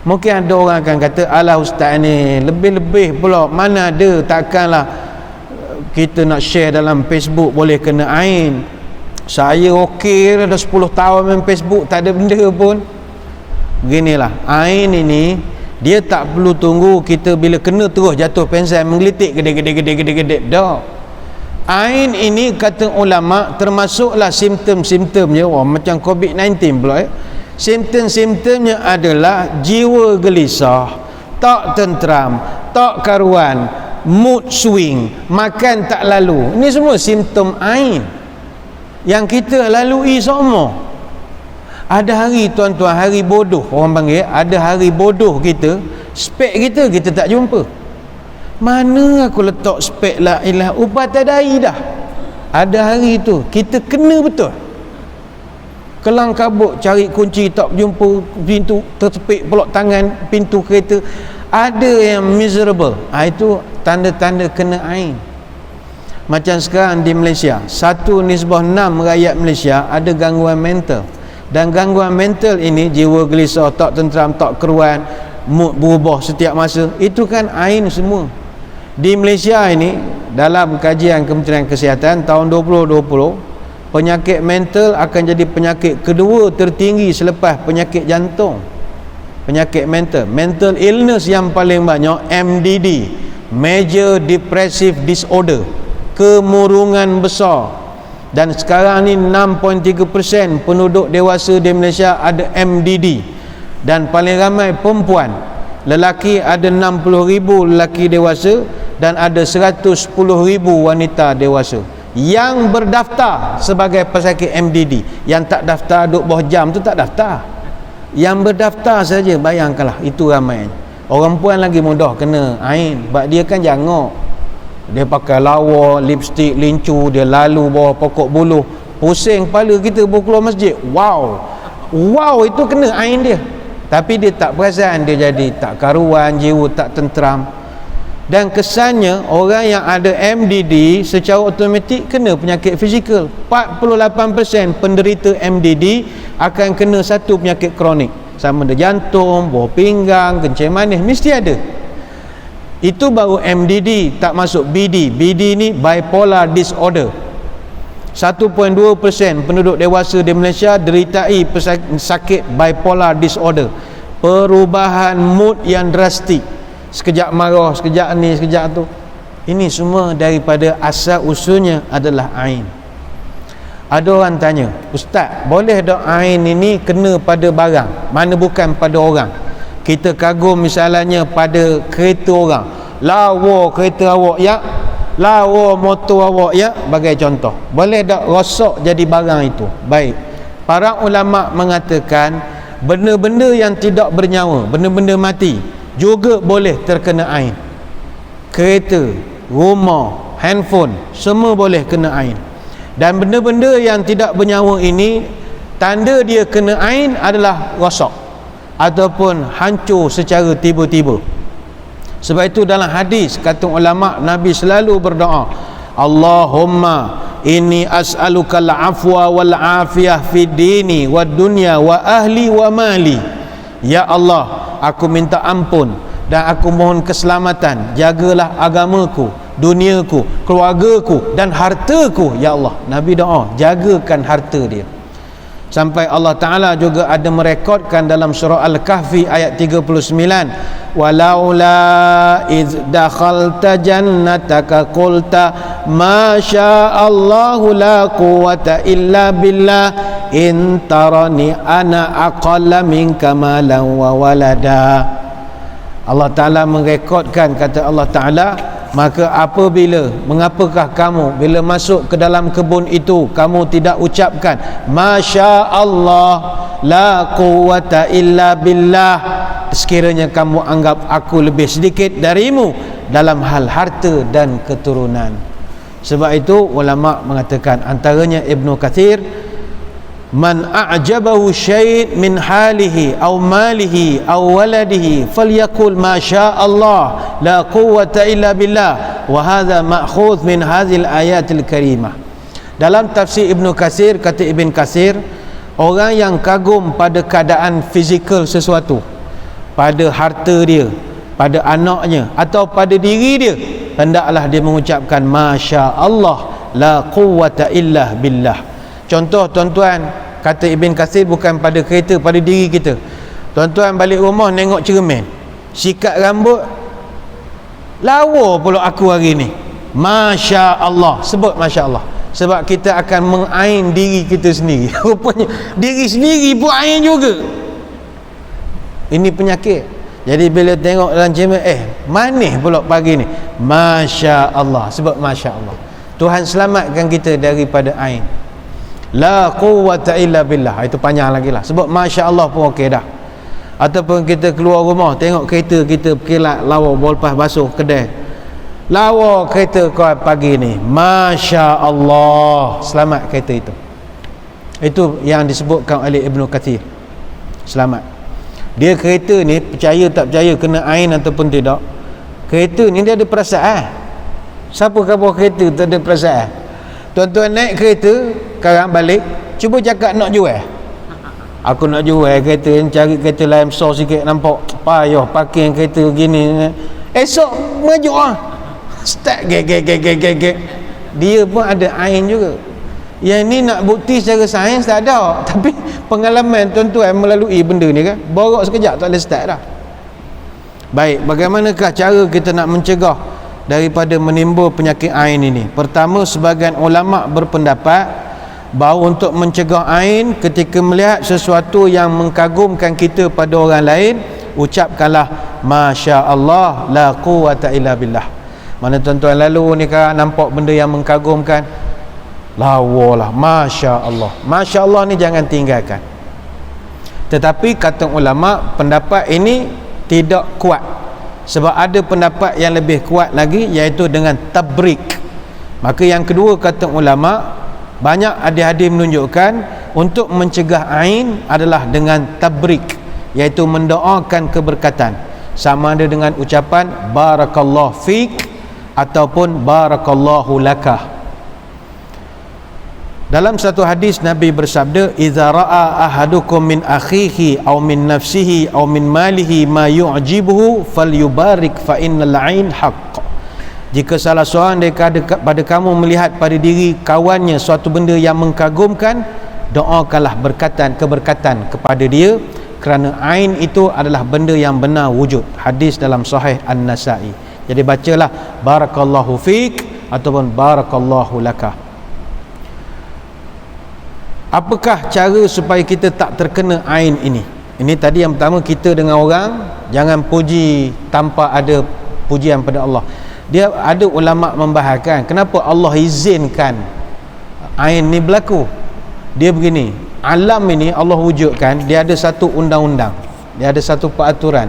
Mungkin ada orang akan kata, alah ustaz ni lebih-lebih pula, mana ada, takkanlah kita nak share dalam Facebook boleh kena ain. Saya okey dah 10 tahun main Facebook, tak ada benda pun. Beginilah, ain ini dia tak perlu tunggu kita bila kena terus jatuh pensel menggelitik gede-gede dah. Ain ini kata ulama termasuklah simptom-simptomnya, macam COVID-19 pula. Simptom-simptomnya adalah jiwa gelisah, tak tenteram, tak karuan, mood swing, makan tak lalu. Ini semua simptom ain yang kita lalui semua. Ada hari tuan-tuan, hari bodoh orang panggil, ada hari bodoh kita, spek kita tak jumpa. Mana aku letak spek la ilah ubat tadai dah. Ada hari tu kita kena betul. Kelang kabut cari kunci tak jumpa, pintu tertepik peluk tangan pintu kereta. Ada yang miserable. Itu tanda-tanda kena ain. Macam sekarang di Malaysia, 1/6 rakyat Malaysia ada gangguan mental. Dan gangguan mental ini, jiwa gelisah, tak tenteram, tak keruan, mood berubah setiap masa, itu kan ain semua. Di Malaysia ini, dalam kajian Kementerian Kesihatan tahun 2020, penyakit mental akan jadi penyakit kedua tertinggi selepas penyakit jantung. Penyakit mental illness yang paling banyak MDD, Major Depressive Disorder, kemurungan besar. Dan sekarang ni 6.3% penduduk dewasa di Malaysia ada MDD, dan paling ramai perempuan. Lelaki ada 60,000 lelaki dewasa dan ada 110,000 wanita dewasa yang berdaftar sebagai pesakit MDD. Yang tak daftar duduk bawah jam tu tak daftar. Yang berdaftar saja, bayangkanlah itu ramai. Orang puan lagi mudah kena ain, sebab dia kan jangok. Dia pakai lawa, lipstick, lincu, dia lalu bawah pokok buluh, pusing kepala kita baru keluar masjid. Wow itu kena ain dia, tapi dia tak perasan, dia jadi tak karuan, jiwa tak tenteram. Dan kesannya orang yang ada MDD secara automatik kena penyakit fizikal. 48% penderita MDD akan kena satu penyakit kronik, sama ada jantung, buah pinggang, kencing manis, mesti ada. Itu baru MDD, tak masuk BD. BD ni bipolar disorder. 1.2% penduduk dewasa di Malaysia deritai sakit bipolar disorder, perubahan mood yang drastik, sekejap marah, sekejap ni, sekejap tu. Ini semua daripada asal usulnya adalah ain. Ada orang tanya, Ustaz, boleh tak ain ini kena pada barang, mana bukan pada orang? Kita kagum misalnya pada kereta orang, lawa kereta awak ya, lawa motor awak ya, bagai contoh. Boleh tak rosak jadi barang itu? Baik, para ulama mengatakan benda-benda yang tidak bernyawa, benda-benda mati juga boleh terkena ain. Kereta, rumah, handphone, semua boleh kena ain. Dan benda-benda yang tidak bernyawa ini, tanda dia kena ain adalah rosak ataupun hancur secara tiba-tiba. Sebab itu dalam hadis kata ulama, Nabi selalu berdoa, Allahumma inni as'alukal afwa wal afiyah fid dini wad dunya wa ahli wa mali. Ya Allah, aku minta ampun dan aku mohon keselamatan, jagalah agamaku, duniaku, keluargaku dan hartaku. Ya Allah, Nabi doa jagakan harta dia. Sampai Allah Ta'ala juga ada merekodkan dalam surah Al-Kahfi ayat 39, walaula iz dakhalta jannataka qulta ma sya'allahu la quwwata illa billah in tarani ana aqalla minka malan wa walada. Allah Ta'ala merekodkan, kata Allah Ta'ala, maka apabila, mengapakah kamu bila masuk ke dalam kebun itu kamu tidak ucapkan Masya Allah la quwwata illa billah, sekiranya kamu anggap aku lebih sedikit darimu dalam hal harta dan keturunan. Sebab itu ulama mengatakan, antaranya Ibnu Katsir, man a'jabahu syai' min halihi aw malihi aw waladihi falyaqul ma syaa Allah la quwwata illa billah, wa hadha ma'khudh min hadhil ayatil karimah. Dalam tafsir Ibnu Katsir, kata Ibn Katsir, orang yang kagum pada keadaan fizikal sesuatu, pada harta dia, pada anaknya atau pada diri dia, hendaklah dia mengucapkan masya Allah la quwwata illa billah. Contoh tuan-tuan, kata Ibn Katsir, bukan pada kereta, pada diri kita. Tuan-tuan balik rumah tengok cermin, sikat rambut, lawa pula aku hari ni, Masya Allah, sebut Masya Allah. Sebab kita akan mengain diri kita sendiri. Rupanya diri sendiri pun ain juga. Ini penyakit. Jadi bila tengok dalam cermin, manis pula pagi ni, Masya Allah, sebut Masya Allah. Tuhan selamatkan kita daripada ain. La quwwata illa billah, itu panjang lagi lah. Sebab Masya Allah pun okey dah. Ataupun kita keluar rumah, tengok kereta kita kilat lawa, bol lepas basuh kedai, lawa kereta kau pagi ni, Masya Allah, selamat kereta itu. Itu yang disebutkan oleh Ibnu Katsir, selamat. Dia kereta ni, percaya tak percaya kena ain ataupun tidak, kereta ni dia ada perasaan. Siapa khabar kereta tak ada perasaan? Tuan-tuan naik kereta, sekarang balik, cuba cakap nak jual. Aku nak jual kereta, cari kereta lain besar sikit, nampak payah parking kereta gini. Esok maju start gek. Dia pun ada ain juga. Yang ni nak bukti secara sains tak ada, tapi pengalaman tuan-tuan melalui benda ni kan, borok sekejap tak boleh start dah. Baik, bagaimanakah cara kita nak mencegah daripada menimbul penyakit ain ini? Pertama, sebagian ulama berpendapat bahawa untuk mencegah ain, ketika melihat sesuatu yang mengkagumkan kita pada orang lain, ucapkanlah Masya Allah la quwwata illa billah. Mana tuan-tuan lalu ni kan nampak benda yang mengkagumkan, lawalah Masya Allah. Masya Allah ni jangan tinggalkan. Tetapi kata ulama, pendapat ini tidak kuat. Sebab ada pendapat yang lebih kuat lagi, iaitu dengan tabrik. Maka yang kedua kata ulama, Banyak hadis-hadis menunjukkan untuk mencegah ain adalah dengan tabrik, iaitu mendoakan keberkatan, sama ada dengan ucapan barakallahu fik ataupun barakallahu lakah. Dalam satu hadis Nabi bersabda, "Idza ra'a ahadukum min akhihi aw min nafsihi aw min malihi ma yu'jibuhu falyubarik fa innal 'ain haqq." Jika salah seorang daripada kamu melihat pada diri kawannya suatu benda yang mengkagumkan, doakanlah keberkatan kepada dia, kerana ain itu adalah benda yang benar wujud. Hadis dalam Sahih An-Nasa'i. Jadi bacalah barakallahu fik ataupun barakallahu lakah. Apakah cara supaya kita tak terkena ain ini? Ini tadi yang pertama, kita dengan orang jangan puji tanpa ada pujian pada Allah. Dia ada ulama membahaskan kenapa Allah izinkan ain ni berlaku. Dia begini, alam ini Allah wujudkan, dia ada satu undang-undang, dia ada satu peraturan.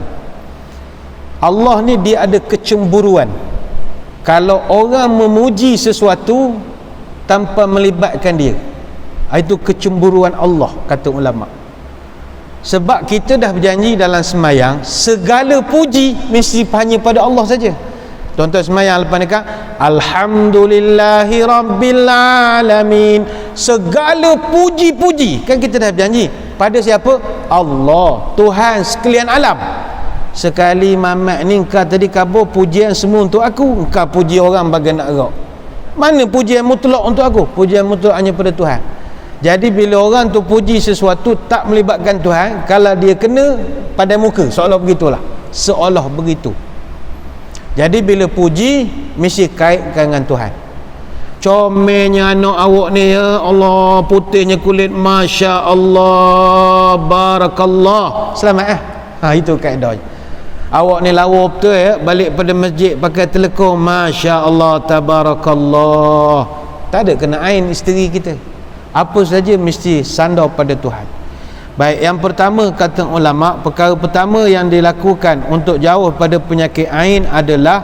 Allah ni dia ada kecemburuan. Kalau orang memuji sesuatu tanpa melibatkan dia, itu kecemburuan Allah, kata ulama. Sebab kita dah berjanji dalam semayang, segala puji mesti hanya pada Allah saja. Contoh semayang lepas ni kan, alhamdulillahi rabbil alamin, segala puji-puji kan kita dah berjanji pada siapa? Allah, Tuhan sekalian alam. Sekali mamat ni engkau tadi kabur pujian semua untuk aku, engkau puji orang bagai nak gerak. Mana pujian mutlak untuk aku? Pujian mutlak hanya pada Tuhan. Jadi bila orang tu puji sesuatu tak melibatkan Tuhan, kalau dia kena pada muka, seolah begitulah, seolah begitu. Jadi bila puji mesti kaitkan dengan Tuhan. Comelnya anak awak ni, ya Allah, putihnya kulit, Masya Allah, Barakallah, selamat itu kaedah. Awak ni lawa betul ya, balik pada masjid pakai telekong, Masya Allah, Tabarakallah. Tak ada kena ain isteri kita. Apa saja mesti sandar pada Tuhan. Baik, yang pertama kata ulama, perkara pertama yang dilakukan untuk jauh pada penyakit ain adalah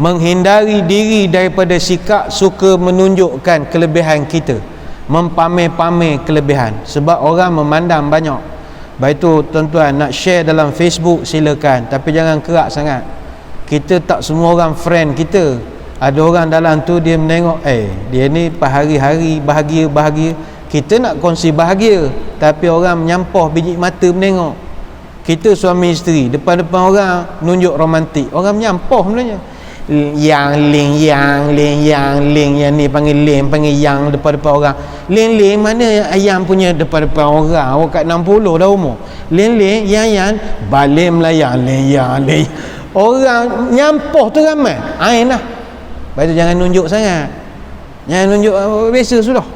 menghindari diri daripada sikap suka menunjukkan kelebihan kita, mempamer-pamer kelebihan. Sebab orang memandang banyak. Baik tu tuan-tuan, nak share dalam Facebook silakan, tapi jangan kerak sangat. Kita tak semua orang friend kita. Ada orang dalam tu dia menengok, dia ni hari-hari bahagia. Kita nak kongsi bahagia, tapi orang menyampah biji mata menengok. Kita suami isteri, depan-depan orang nunjuk romantik, orang menyampah sebenarnya. Yang ni panggil ling, panggil yang depan-depan orang. Ling mana ayam punya depan-depan orang? Awak kat 60 dah umur. Ling yang balik melayang ling. Orang nyampah tu ramai. Ain lah. Lepas tu jangan nunjuk sangat. Jangan nunjuk, biasa sudah.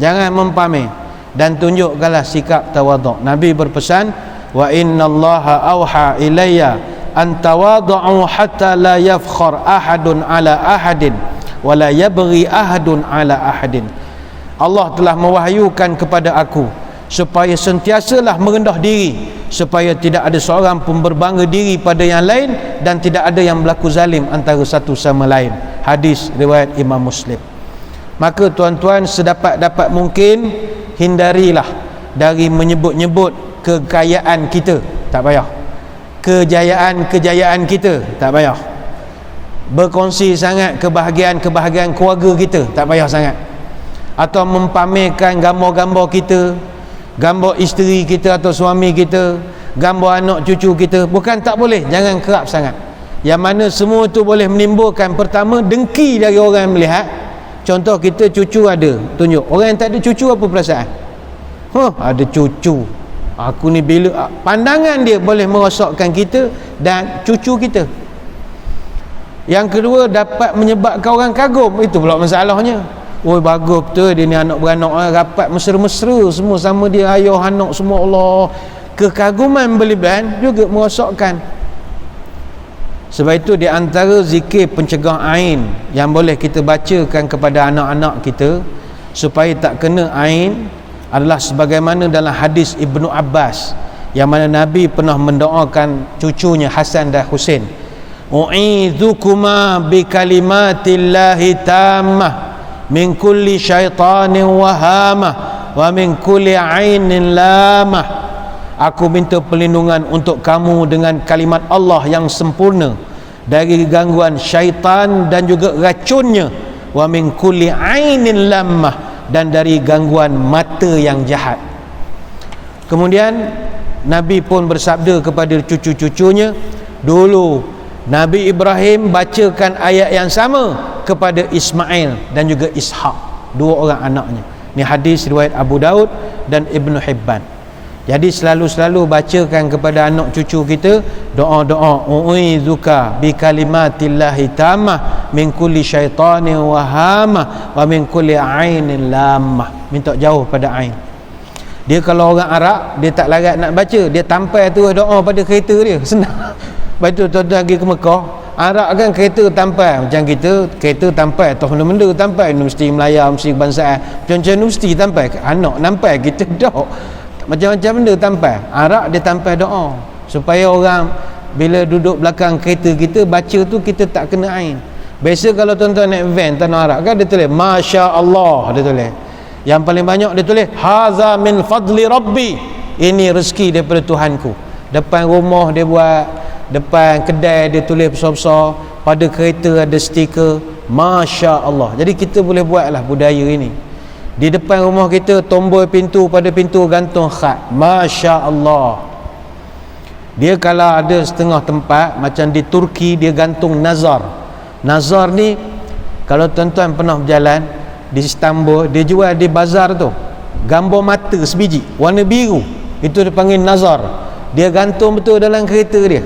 Jangan mempamer. Dan tunjukkanlah sikap tawaduk. Nabi berpesan, wa innallaha auha ilayya an tawadu'u hatta la yafkhar ahadun ala ahadin wa la yabghi ahadun ala ahadin. Allah telah mewahyukan kepada aku supaya sentiasalah merendah diri, supaya tidak ada seorang pun berbangga diri pada yang lain dan tidak ada yang berlaku zalim antara satu sama lain. Hadis riwayat Imam Muslim. Maka tuan-tuan, sedapat-dapat mungkin hindarilah dari menyebut-nyebut kekayaan kita, tak payah. Kejayaan kita, tak payah. Berkongsi sangat kebahagiaan keluarga kita, tak payah sangat. Atau mempamerkan gambar-gambar kita, gambar isteri kita atau suami kita, gambar anak cucu kita, bukan tak boleh, jangan kerap sangat. Yang mana semua itu boleh menimbulkan, pertama, dengki dari orang yang melihat. Contoh, kita cucu ada, tunjuk. Orang yang tak ada cucu apa perasaan? Ada cucu, aku ni bila, pandangan dia boleh merosakkan kita dan cucu kita. Yang kedua, dapat menyebabkan orang kagum. Itu pula masalahnya. Bagus betul dia ni, anak beranak rapat mesra-mesra semua sama dia, ayah anak semua. Allah, kekaguman berlebihan juga merosakkan. Sebab itu di antara zikir pencegah ain yang boleh kita bacakan kepada anak-anak kita supaya tak kena ain adalah sebagaimana dalam hadis Ibnu Abbas, yang mana Nabi pernah mendoakan cucunya Hasan dan Husain, u'izukuma bi kalimatillahi tammah min kulli syaitanin wahamah wa min kulli ainin lamah. Aku minta perlindungan untuk kamu dengan kalimat Allah yang sempurna dari gangguan syaitan dan juga racunnya, wa min kulli ainin lamah, dan dari gangguan mata yang jahat. Kemudian Nabi pun bersabda kepada cucu-cucunya, dulu Nabi Ibrahim bacakan ayat yang sama kepada Ismail dan juga Ishak, dua orang anaknya. Ini hadis riwayat Abu Daud dan Ibnu Hibban. Jadi selalu-selalu bacakan kepada anak cucu kita doa-doa, u'izuka bi kalimatillahi tammah min kulli syaitanin wahamah wa min kulli ainin lamah. Minta jauh pada ain. Dia kalau orang Arab, dia tak larat nak baca, dia tampal tu doa pada kereta dia, senang. Lepas tu tuan-tuan pergi ke Mekah, Arab kan kereta tampal, macam kita kereta tampal, toh benda-benda tampal, universiti Melaya, universiti kebangsaan, macam-macam universiti tampal, anak nampak kita dah macam-macam benda tampal. Arab dia tampal doa supaya orang bila duduk belakang kereta kita baca tu kita tak kena ain. Biasa kalau tuan-tuan naik van tanah Arab kan dia tulis Masya Allah, dia tulis. Yang paling banyak dia tulis haza min fadli rabbi, ini rezeki daripada Tuhanku. Depan rumah dia buat, depan kedai dia tulis besar-besar, pada kereta ada stiker Masya Allah. Jadi kita boleh buatlah budaya ini. Di depan rumah kita, tombol pintu, pada pintu gantung khat Masya Allah. Dia kalau ada setengah tempat macam di Turki, dia gantung nazar. Nazar ni kalau tuan-tuan pernah berjalan di Istanbul, dia jual di bazar tu gambar mata sebiji warna biru, itu dia panggil nazar. Dia gantung betul dalam kereta dia.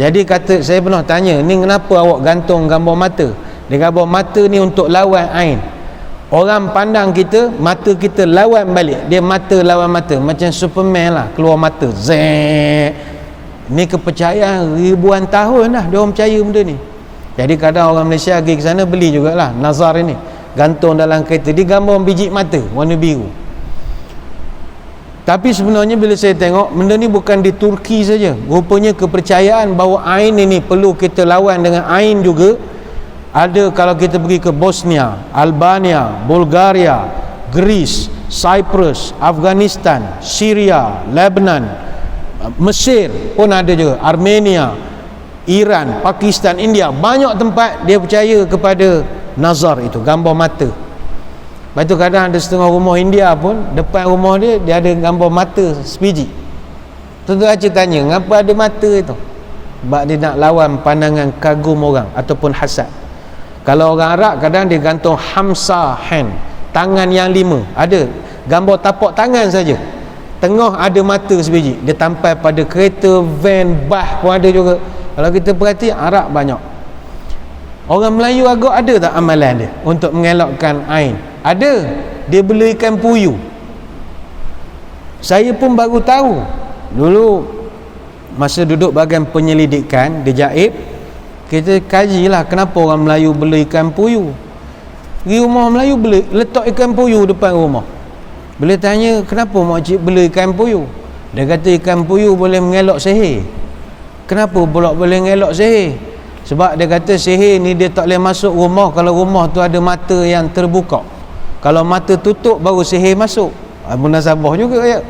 Jadi kata, saya pernah tanya, ni kenapa awak gantung gambar mata? Dia gambar mata ni untuk lawan ain. Orang pandang kita, mata kita lawan balik, dia mata lawan mata, macam Superman lah, keluar mata zek. Ni kepercayaan ribuan tahun dah dia orang percaya benda ni. Jadi kadang orang Malaysia pergi ke sana beli jugalah nazar ini, gantung dalam kereta, dia gambar biji mata warna biru. Tapi sebenarnya bila saya tengok, benda ni bukan di Turki saja, rupanya kepercayaan bahawa ain ini perlu kita lawan dengan ain juga ada kalau kita pergi ke Bosnia, Albania, Bulgaria, Greece, Cyprus, Afghanistan, Syria, Lebanon, Mesir pun ada juga, Armenia, Iran, Pakistan, India, banyak tempat dia percaya kepada nazar itu, gambar mata. Lepas tu kadang ada setengah rumah India pun, depan rumah dia ada gambar mata sebiji. Tuan-tuan Aceh tanya, kenapa ada mata itu? Sebab dia nak lawan pandangan kagum orang ataupun hasad. Kalau orang Arab kadang dia gantung hamsa hand, tangan yang 5, ada gambar tapak tangan saja, tengah ada mata sebiji, dia tampal pada kereta, van, bah pun ada juga. Kalau kita perhati, Arab banyak. Orang Melayu agak ada tak amalan dia untuk mengelakkan ain? Ada. Dia bela ikan puyuh. Saya pun baru tahu. Dulu masa duduk bahagian penyelidikan di Jaib, kita kajilah kenapa orang Melayu bela ikan puyuh. Pergi rumah Melayu bela, letak ikan puyuh depan rumah. Bila tanya kenapa makcik bela ikan puyuh, dia kata ikan puyuh boleh mengelak sihir. Kenapa pula boleh mengelak sihir? Sebab dia kata sihir ni dia tak boleh masuk rumah kalau rumah tu ada mata yang terbuka. Kalau mata tutup baru sihir masuk. Munasabah juga ya.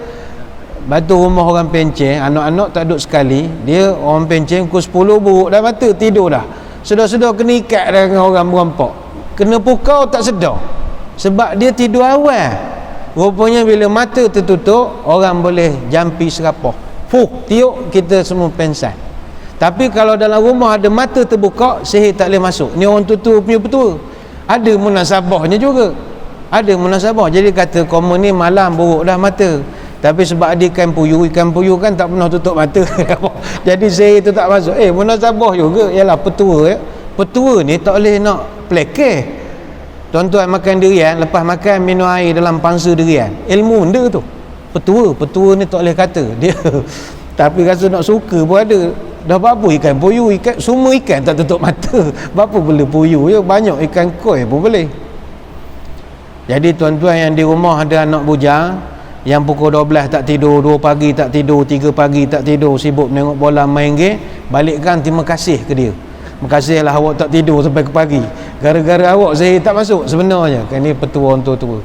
Batu rumah orang pencen, anak-anak tak duduk sekali, dia orang pencen pukul 10 buruk dah mata, tidur dah. Sedar-sedar kena ikat dah dengan orang merampak. Kena pukau tak sedar. Sebab dia tidur awal. Rupanya bila mata tertutup, orang boleh jampi serapah. Tiuk, kita semua pensan. Tapi kalau dalam rumah ada mata terbuka, sihir tak boleh masuk. Ni orang tutu punya petua. Ada munasabahnya juga. Ada munasabah. Jadi kata komen ni malam buruk dah mata. Tapi sebab ada ikan puyuh kan tak pernah tutup mata. Jadi sihir tu tak masuk. Munasabah juga. Yalah petua ya. Petua ni tak boleh nak plekeh. Tuan-tuan makan durian, lepas makan minum air dalam pangsa durian. Ilmu benda tu. Petua ni tak boleh kata. Dia tapi rasa nak suka pun ada. Dah berapa ikan puyuh, semua ikan tak tutup mata. Berapa boleh puyuh ya, banyak ikan koi pun boleh. Jadi tuan-tuan yang di rumah ada anak bujang yang pukul 12 tak tidur, 2 pagi tak tidur, 3 pagi tak tidur, sibuk menengok bola, main game, balikkan terima kasih ke dia. Terima kasihlah awak tak tidur sampai ke pagi. Gara-gara awak zahir tak masuk sebenarnya. Kan ni petua untuk tua.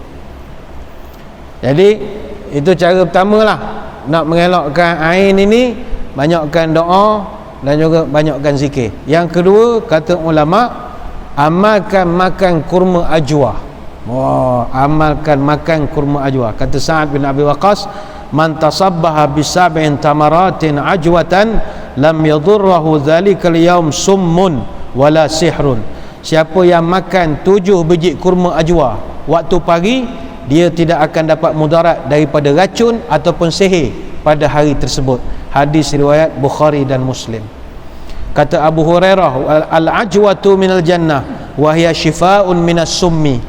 Jadi itu cara pertama lah, nak mengelakkan ain ini, banyakkan doa dan juga banyakkan zikir. Yang kedua, kata ulama, amalkan makan kurma ajwa. Wah, amalkan makan kurma ajwa. Kata Sa'ad bin Abi Waqqas, man tasabbaha bisab'in tamaratin ajwatan lam yadurrahu dzalikal yaum summun wala sihrun. Siapa yang makan 7 biji kurma ajwa waktu pagi, dia tidak akan dapat mudarat daripada racun ataupun sihir pada hari tersebut. Hadis riwayat Bukhari dan Muslim. Kata Abu Hurairah, al-ajwatu minal jannah wa hiya shifaa'un minas summi.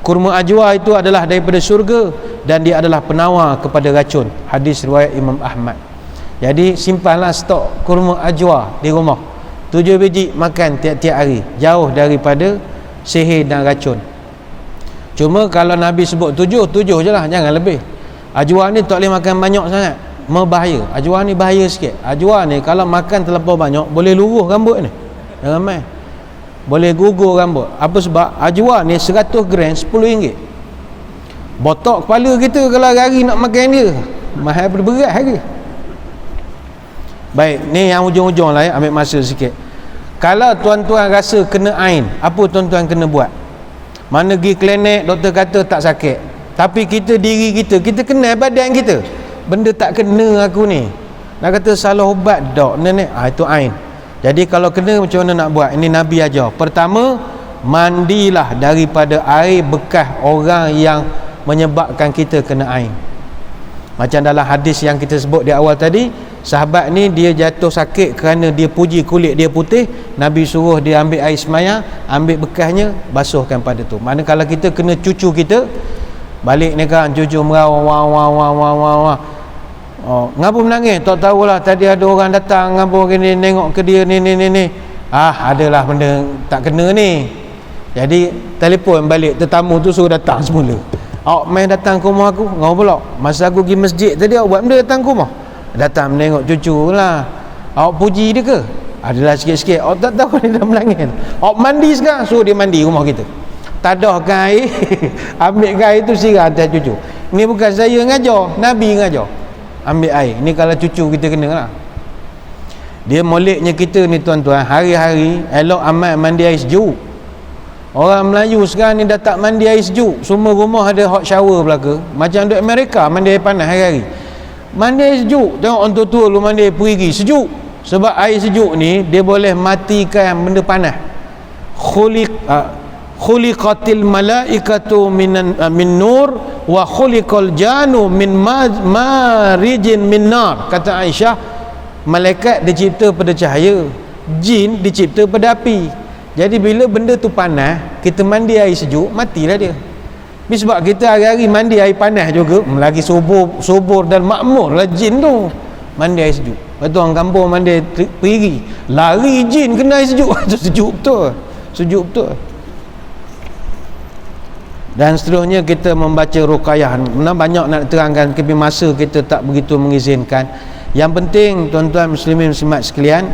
Kurma ajwa itu adalah daripada syurga dan dia adalah penawar kepada racun. Hadis riwayat Imam Ahmad. Jadi simpanlah stok kurma ajwa di rumah. 7 biji makan tiap-tiap hari, jauh daripada sihir dan racun. Cuma kalau Nabi sebut 7 je lah, jangan lebih. Ajwa ni tak boleh makan banyak sangat, berbahaya. Ajwa ni bahaya sikit. Ajwa ni kalau makan terlampau banyak boleh luruh rambut ni. Jangan main. Boleh gugur rambut. Apa sebab? Ajwa ni 100 gram RM10. Botak kepala kita kalau hari nak makan dia mahal berat hari. Baik, ni yang ujung-ujung lah ya, ambil masa sikit. Kalau tuan-tuan rasa kena ain, apa tuan-tuan kena buat? Mana pergi klinik, doktor kata tak sakit, tapi kita diri kita kenal badan kita, benda tak kena aku ni, nak kata salah ubat dok nenek, itu ain. Jadi kalau kena macam mana nak buat? Ini Nabi ajar. Pertama, mandilah daripada air bekas orang yang menyebabkan kita kena ain. Macam dalam hadis yang kita sebut di awal tadi, sahabat ni dia jatuh sakit kerana dia puji kulit dia putih. Nabi suruh dia ambil air semaya, ambil bekasnya, basuhkan pada tu. Mana kalau kita kena cucu kita, balik ni kan cucu merawang wah. Oh, ngapa menangis? Tak tahulah, tadi ada orang datang ngapa gini, nengok ke dia ni. Adalah benda tak kena ni. Jadi telefon balik tetamu tu suruh datang semula. Awak main datang ke rumah aku, ngapa pula? Masa aku pergi masjid tadi awak buat benda datang ke rumah. Datang menengok cucu lah. Awak puji dia ke? Adalah sikit-sikit. Awak tak tahu dia dah menangis. Awak mandi sekarang, suruh dia mandi rumah kita. Tadahkan air, ambilkan air tu siram atas cucu. Ini bukan saya ngajar, Nabi ngajar. Ambil air. Ni kalau cucu kita kena lah. Dia moleknya kita ni tuan-tuan, hari-hari elok amat mandi air sejuk. Orang Melayu sekarang ni dah tak mandi air sejuk. Semua rumah ada hot shower belaka. Macam duk Amerika mandi air panas hari-hari. Mandi air sejuk. Tengok orang tua-tua lu mandi air perigi sejuk. Sebab air sejuk ni dia boleh matikan benda panas. Khuliqatil malaikatu min nur wa khuliqal janu min marijin min nar. Kata Aisyah, malaikat dicipta pada cahaya, jin dicipta pada api. Jadi bila benda tu panas, kita mandi air sejuk, matilah dia. Sebab kita hari-hari mandi air panas juga, lagi subur dan makmur lah jin tu mandi air sejuk. Lepas tu orang kampung mandi perigi, lari jin kena air sejuk. Itu sejuk betul. Dan seterusnya kita membaca ruqyah. Banyak nak terangkan, tapi masa kita tak begitu mengizinkan. Yang penting tuan-tuan muslimin muslimat sekalian,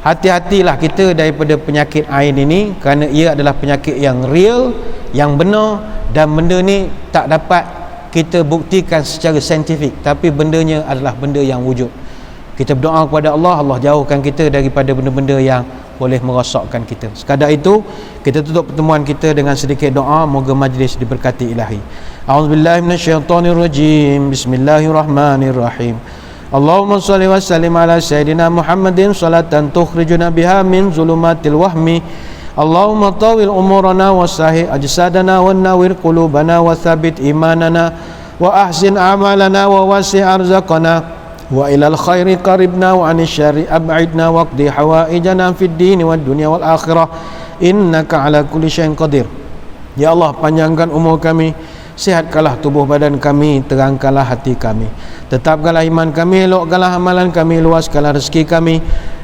hati-hatilah kita daripada penyakit ain ini, kerana ia adalah penyakit yang real, yang benar, dan benda ni tak dapat kita buktikan secara saintifik, tapi bendanya adalah benda yang wujud. Kita berdoa kepada Allah, Allah jauhkan kita daripada benda-benda yang boleh merosakkan kita. Sekadar itu kita tutup pertemuan kita dengan sedikit doa, moga majlis diberkati ilahi. A'udzubillahi minasyaitonirrajim. Bismillahirrahmanirrahim. Allahumma salli wa sallim ala sayyidina Muhammadin salatan tukhrijuna biha min zulumatil wahmi. Allahumma tawil umurana wa sahih ajsadana wa nawwir qulubana wa thabbit imanana wa ahsin a'malana wa wasi' arzaqana wa ilal khairi qaribna wa anil syarri ab'idna waqdi hawaijana fid dini wad dunya wal akhirah innaka ala kulli syai'in qadir. Ya Allah, panjangkan umur kami, sihatkanlah tubuh badan kami, terangkanlah hati kami, tetapkanlah iman kami, elokkanlah amalan kami, luaskanlah rezeki kami,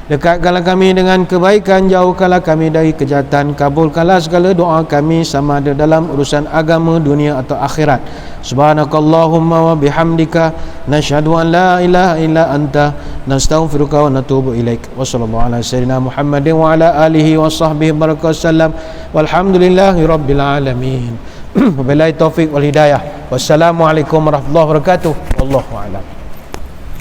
Dekatkanlah kami dengan kebaikan, jauhkanlah kami dari kejahatan. Kabulkanlah segala doa kami sama ada dalam urusan agama, dunia atau akhirat. Subhanakallahumma wa bihamdika nashhadu an la ilaha illa anta nastaghfiruka wa natubu ilaik. Wa sallallahu ala sayyidina Muhammadin wa ala alihi wa sahbihi barakasallam. Walhamdulillahi rabbil alamin. Wabillahi taufiq wal hidayah. Wassalamualaikum warahmatullahi wabarakatuh. Wallahu a'lam.